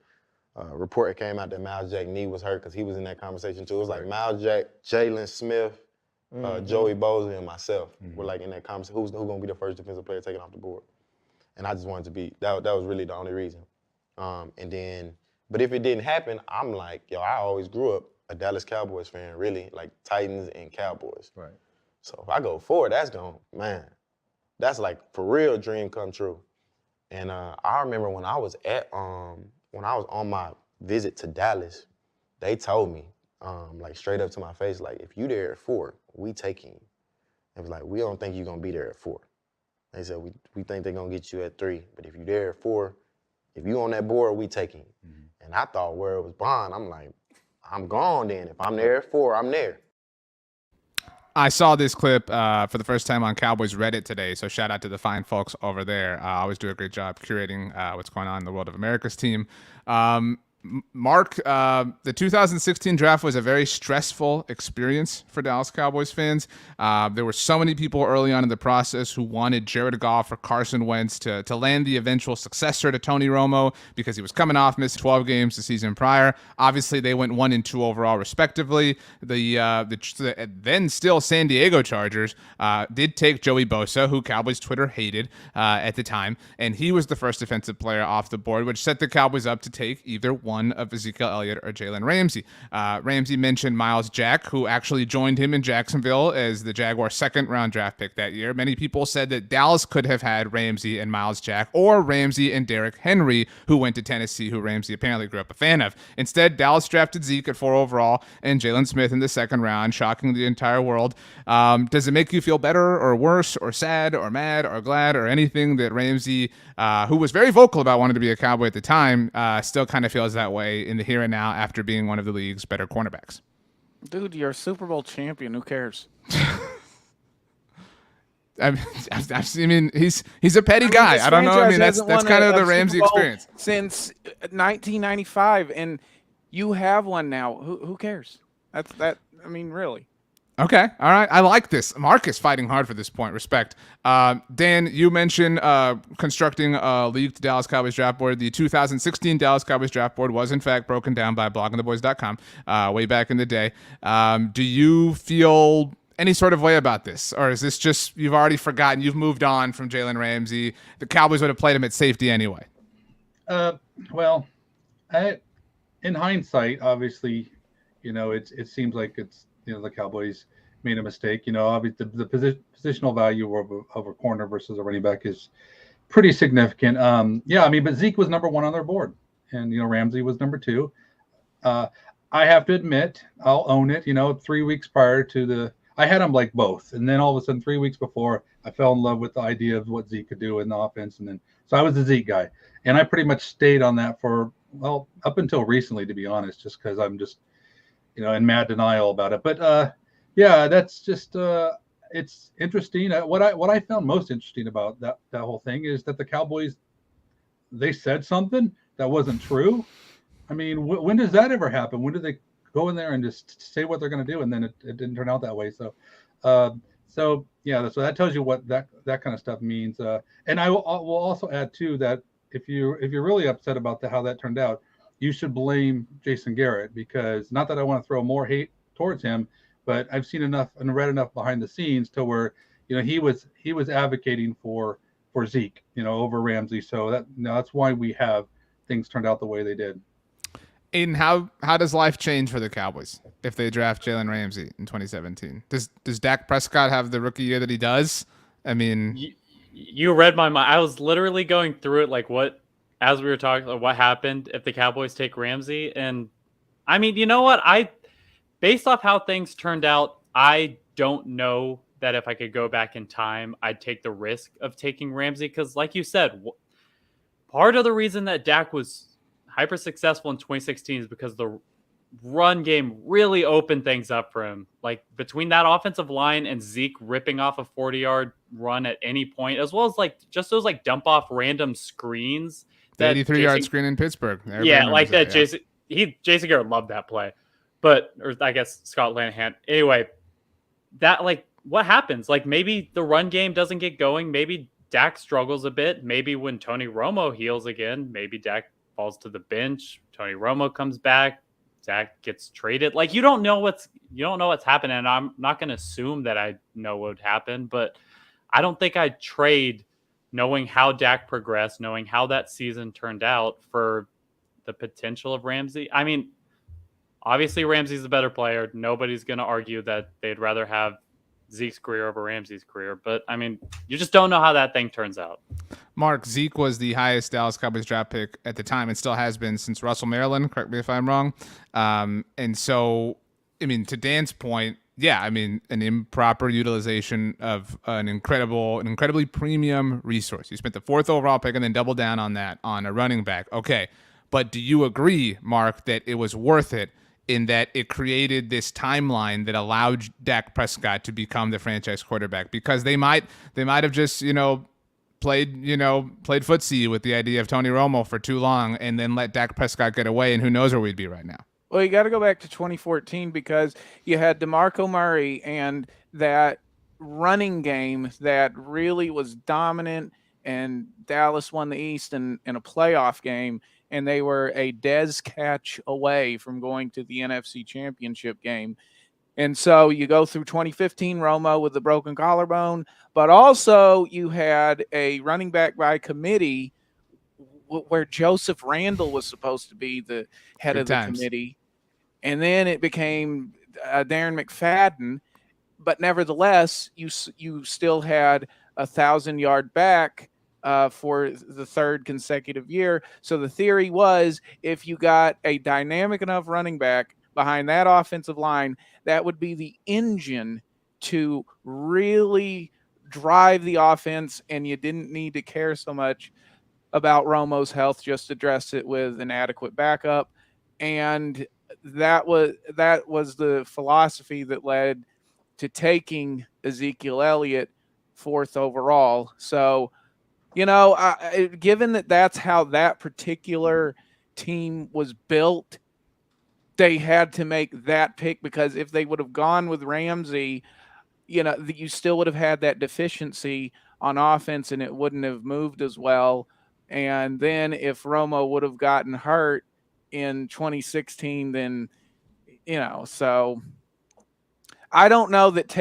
report came out that Miles Jack's knee was hurt, because he was in that conversation too. It was like Miles Jack, Jalen Smith, Joey Bosa, and myself were like in that conversation. Who's going to be the first defensive player taken off the board? And I just wanted to be, that was really the only reason. But if it didn't happen, I'm like, I always grew up a Dallas Cowboys fan, really, like Titans and Cowboys. Right. So if I go forward, that's like for real dream come true. And I remember when I was on my visit to Dallas, they told me, like straight up to my face, like, if you there at 4, we taking you. It was like, we don't think you're gonna be there at 4. They said, we think they're gonna get you at 3, but if you there at 4, if you on that board, we taking you. Mm-hmm. And I thought where it was bond, I'm like, I'm gone then. If I'm there at 4, I'm there. I saw this clip for the first time on Cowboys Reddit today, so shout out to the fine folks over there. Always do a great job curating what's going on in the world of America's team. Mark, the 2016 draft was a very stressful experience for Dallas Cowboys fans. There were so many people early on in the process who wanted Jared Goff or Carson Wentz to land the eventual successor to Tony Romo, because he was coming off missed 12 games the season prior. Obviously, they went 1 and 2 overall, respectively. The then still San Diego Chargers did take Joey Bosa, who Cowboys Twitter hated at the time, and he was the first defensive player off the board, which set the Cowboys up to take either one of Ezekiel Elliott or Jalen Ramsey. Ramsey mentioned Miles Jack, who actually joined him in Jacksonville as the Jaguars' 2nd-round draft pick that year. Many people said that Dallas could have had Ramsey and Miles Jack, or Ramsey and Derrick Henry, who went to Tennessee, who Ramsey apparently grew up a fan of. Instead, Dallas drafted Zeke at 4 overall and Jalen Smith in the 2nd round, shocking the entire world. Does it make you feel better or worse or sad or mad or glad or anything that Ramsey, who was very vocal about wanting to be a Cowboy at the time, still kind of feels that way in the here and now after being one of the league's better cornerbacks? Dude, you're a Super Bowl champion. Who cares? I mean, he's a petty guy. I don't know. I mean, that's kind of the Ramsey experience since 1995, and you have one now. Who cares? That. I mean, really. Okay. All right. I like this. Mark is fighting hard for this point. Respect. Dan, you mentioned constructing a leaked Dallas Cowboys draft board. The 2016 Dallas Cowboys draft board was, in fact, broken down by bloggingtheboys.com way back in the day. Do you feel any sort of way about this? Or is this just you've already forgotten, you've moved on from Jalen Ramsey? The Cowboys would have played him at safety anyway. Well, in hindsight, obviously, it seems like it's, the Cowboys made a mistake. Obviously the positional value of a corner versus a running back is pretty significant. But Zeke was number 1 on their board, and Ramsey was number 2. I have to admit, I'll own it. 3 weeks prior to I had them like both, and then all of a sudden 3 weeks before, I fell in love with the idea of what Zeke could do in the offense, and then so I was the Zeke guy, and I pretty much stayed on that for up until recently, to be honest, just because I'm just in mad denial about it. But that's just it's interesting. What I found most interesting about that whole thing is that the Cowboys, they said something that wasn't true. I mean, when does that ever happen? When do they go in there and just say what they're going to do, and then it didn't turn out that way? So that tells you what that kind of stuff means. And I will also add too that if you're really upset about how that turned out, you should blame Jason Garrett, because not that I want to throw more hate towards him, but I've seen enough and read enough behind the scenes to where, he was advocating for Zeke, over Ramsey. So that's why we have things turned out the way they did. Aidan, how does life change for the Cowboys if they draft Jalen Ramsey in 2017? Does Dak Prescott have the rookie year that he does? I mean, you read my mind. I was literally going through it like as we were talking, what happened if the Cowboys take Ramsey. And I mean, you know what? Based off how things turned out, I don't know that if I could go back in time, I'd take the risk of taking Ramsey. Because like you said, part of the reason that Dak was hyper successful in 2016 is because the run game really opened things up for him. Like between that offensive line and Zeke ripping off a 40-yard run at any point, as well as like just those like dump off random screens. The 83-yard screen in Pittsburgh. Yeah, like that. Jason Garrett loved that play, or I guess Scott Linehan. Anyway, that like what happens? Like maybe the run game doesn't get going. Maybe Dak struggles a bit. Maybe when Tony Romo heals again, maybe Dak falls to the bench. Tony Romo comes back. Dak gets traded. Like you don't know what's happening. And I'm not going to assume that I know what would happen, but I don't think I'd trade knowing how Dak progressed, knowing how that season turned out for the potential of Ramsey. I mean, obviously Ramsey's a better player. Nobody's going to argue that they'd rather have Zeke's career over Ramsey's career. But I mean, you just don't know how that thing turns out. Mark, Zeke was the highest Dallas Cowboys draft pick at the time and still has been since Russell Maryland. Correct me if I'm wrong. And so, I mean, to Dan's point, yeah, I mean, an improper utilization of an incredibly premium resource. You spent the 4th overall pick and then double down on that on a running back. Okay. But do you agree, Mark, that it was worth it in that it created this timeline that allowed Dak Prescott to become the franchise quarterback? Because they might have just, played footsie with the idea of Tony Romo for too long and then let Dak Prescott get away, and who knows where we'd be right now. Well, you got to go back to 2014 because you had DeMarco Murray and that running game that really was dominant, and Dallas won the East in a playoff game, and they were a Dez catch away from going to the NFC Championship game. And so you go through 2015 Romo with the broken collarbone, but also you had a running back by committee where Joseph Randall was supposed to be the head of the committee. And then it became Darren McFadden. But nevertheless, you still had 1,000-yard back for the 3rd consecutive year. So the theory was if you got a dynamic enough running back behind that offensive line, that would be the engine to really drive the offense, and you didn't need to care so much about Romo's health, just address it with an adequate backup. And that was the philosophy that led to taking Ezekiel Elliott 4th overall. So, given that that's how that particular team was built, they had to make that pick, because if they would have gone with Ramsey, you still would have had that deficiency on offense and it wouldn't have moved as well. And then if Romo would have gotten hurt in 2016, then, so I don't know that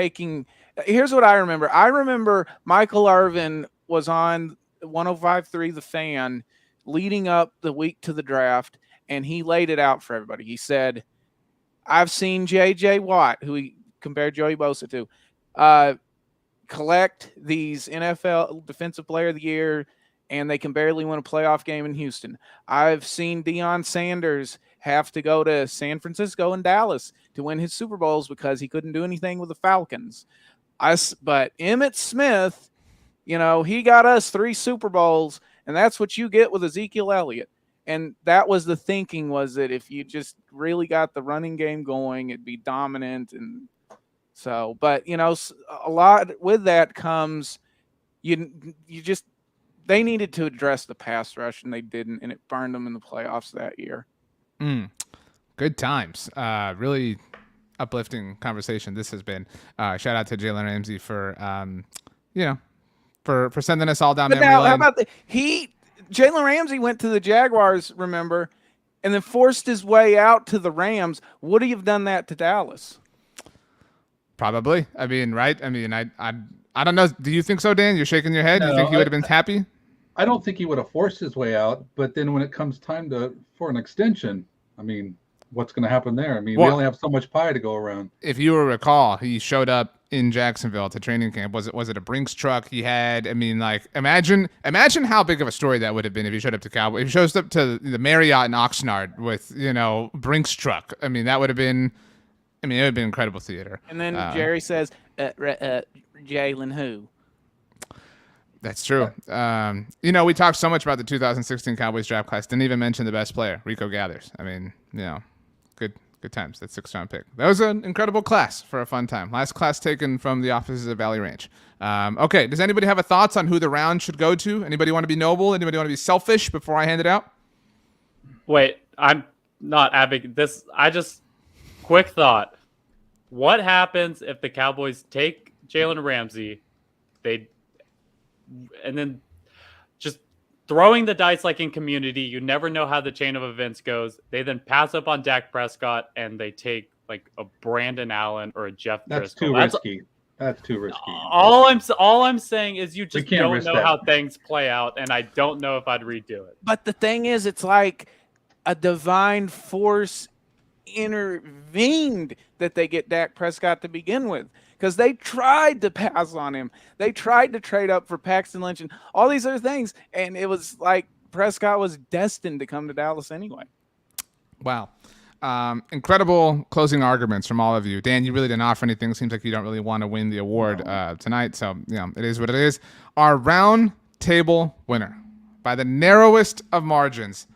here's what I remember. I remember Michael Irvin was on 105.3 The Fan leading up the week to the draft, and he laid it out for everybody. He said, I've seen J.J. Watt, who he compared Joey Bosa to, collect these NFL Defensive Player of the Year, and they can barely win a playoff game in Houston. I've seen Deion Sanders have to go to San Francisco and Dallas to win his Super Bowls because he couldn't do anything with the Falcons. But Emmitt Smith, he got us 3 Super Bowls, and that's what you get with Ezekiel Elliott. And that was the thinking, was that if you just really got the running game going, it'd be dominant. And so, but, a lot with that comes, they needed to address the pass rush, and they didn't, and it burned them in the playoffs that year. Good times. Really uplifting conversation this has been. Shout out to Jalen Ramsey for sending us all down memory lane. How about Jalen Ramsey went to the Jaguars, remember, and then forced his way out to the Rams. Would he have done that to Dallas? Probably. I mean, right? I mean, I don't know. Do you think so, Dan? You're shaking your head. Do you No, think he would have been happy? I don't think he would have forced his way out. But then when it comes time for an extension, I mean, what's going to happen there? I mean, we only have so much pie to go around. If you recall, he showed up in Jacksonville to training camp. Was it a Brinks truck he had? I mean, like, imagine how big of a story that would have been if he showed up to Cowboys. If he shows up to the Marriott in Oxnard with, Brinks truck. I mean, that would have been. I mean, it would have been incredible theater. And then Jerry says, Jalen who? That's true. We talked so much about the 2016 Cowboys draft class. Didn't even mention the best player, Rico Gathers. I mean, good times. That 6th-round pick. That was an incredible class for a fun time. Last class taken from the offices of Valley Ranch. Okay, does anybody have thoughts on who the round should go to? Anybody want to be noble? Anybody want to be selfish before I hand it out? Wait, I'm not advocating this. Quick thought. What happens if the Cowboys take Jalen Ramsey, and then just throwing the dice like in Community, you never know how the chain of events goes. They then pass up on Dak Prescott and they take like a Brandon Allen or a Jeff Driscoll. That's risky. That's too risky. All I'm saying is you just don't know that. how things play out, and I don't know if I'd redo it. But the thing is, it's like a divine force intervened that they get Dak Prescott to begin with, because they tried to pass on him. They tried to trade up for Paxton Lynch and all these other things, and it was like Prescott was destined to come to Dallas anyway. Wow. Incredible closing arguments from all of you. Dan, you really didn't offer anything. Seems like you don't really want to win the award tonight, so it is what it is. Our round table winner, by the narrowest of margins,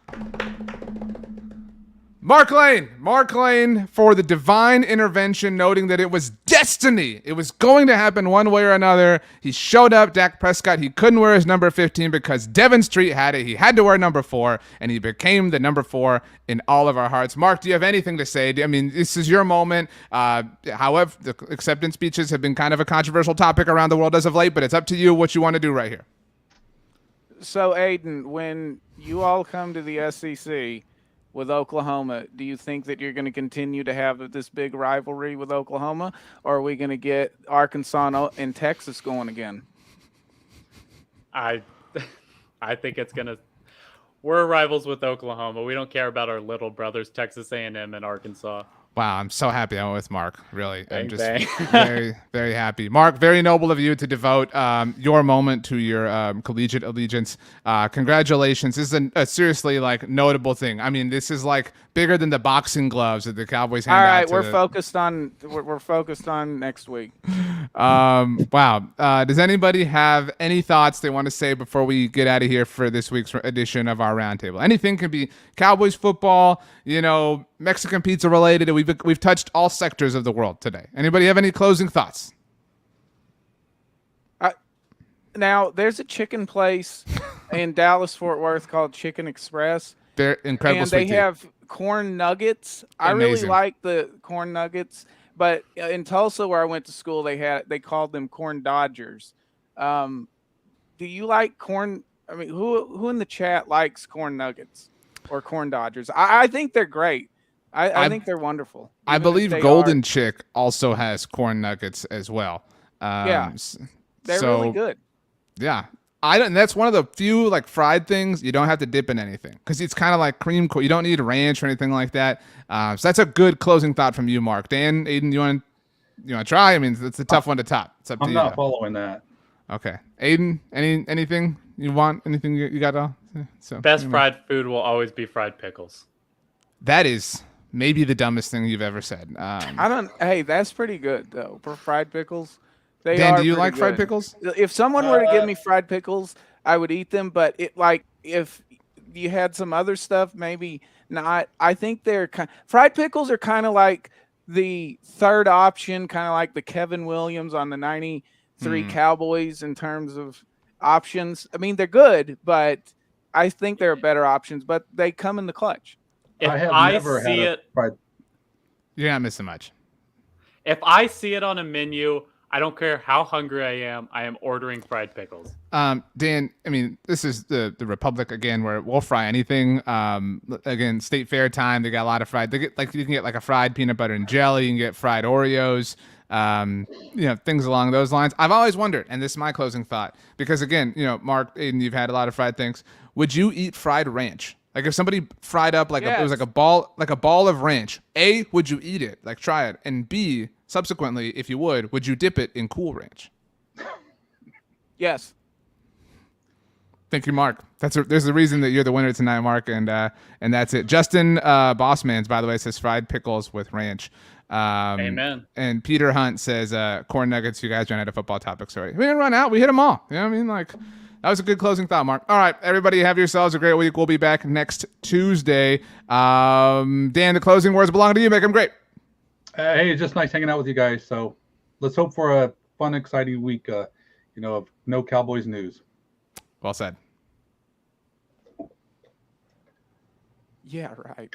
Mark Lane for the divine intervention, noting that it was destiny. It was going to happen one way or another. He showed up, Dak Prescott. He couldn't wear his number 15 because Devin Street had it. He had to wear number 4, and he became the number 4 in all of our hearts. Mark, do you have anything to say? I mean, this is your moment. However, the acceptance speeches have been kind of a controversial topic around the world as of late, but it's up to you what you want to do right here. So, Aidan, when you all come to the SEC with Oklahoma, do you think that you're going to continue to have this big rivalry with Oklahoma, or are we going to get Arkansas and Texas going again? I think it's going to – we're rivals with Oklahoma. We don't care about our little brothers, Texas A&M and Arkansas. Wow, I'm so happy I went with Mark. Really, Bang, I'm just bang. very, very happy. Mark, very noble of you to devote your moment to your collegiate allegiance. Congratulations! This is a seriously notable thing. I mean, this is bigger than the boxing gloves that the Cowboys hand out. All right, we're focused on next week. Wow. Does anybody have any thoughts they want to say before we get out of here for this week's edition of our roundtable? Anything can be Cowboys football, Mexican pizza related. We've touched all sectors of the world today. Anybody have any closing thoughts? Now, there's a chicken place in Dallas, Fort Worth called Chicken Express. They're incredible. And they have corn nuggets. I really like the corn nuggets. But in Tulsa, where I went to school, they called them corn Dodgers. Do you like corn? I mean, who in the chat likes corn nuggets or corn Dodgers? I think they're great. I think they're wonderful. I believe Golden Chick also has corn nuggets as well. They're really good. Yeah. And that's one of the few fried things you don't have to dip in anything, because it's kind of like cream. You don't need ranch or anything like that. So that's a good closing thought from you, Mark. Dan, Aidan, you want to try? I mean, it's a tough one to top. It's up to you. I'm not following that. Okay, Aidan, anything you want? Anything you got? Best fried food will always be fried pickles. That is maybe the dumbest thing you've ever said. Hey, that's pretty good though. For fried pickles. Dan, do you like fried pickles? If someone were to give me fried pickles, I would eat them. But if you had some other stuff, maybe not. I think fried pickles are kind of like the third option, kind of like the Kevin Williams on the 93 Cowboys in terms of options. I mean, they're good, but I think there are better options. But they come in the clutch. If I see it, you're not missing much. If I see it on a menu, I don't care how hungry I am ordering fried pickles. Dan, I mean, this is the Republic again, where we'll fry anything. Again, State Fair time, they got a lot of fried. They get you can get a fried peanut butter and jelly. You can get fried Oreos. things along those lines. I've always wondered, and this is my closing thought, because again, Mark, Aidan, you've had a lot of fried things. Would you eat fried ranch? Like if somebody fried up it was like a ball of ranch. A, would you eat it? Like try it. And B, subsequently, if you would you dip it in Cool Ranch? Yes. Thank you, Mark. There's a reason that you're the winner tonight, Mark, and that's it. Justin Bossmans, by the way, says fried pickles with ranch. Amen. And Peter Hunt says corn nuggets. You guys ran out of football topics. Sorry, we didn't run out. We hit them all. You know what I mean? Like that was a good closing thought, Mark. All right, everybody, have yourselves a great week. We'll be back next Tuesday. Dan, the closing words belong to you. Make them great. Hey, it's just nice hanging out with you guys. So let's hope for a fun, exciting week. Of no Cowboys news. Well said. Yeah, right.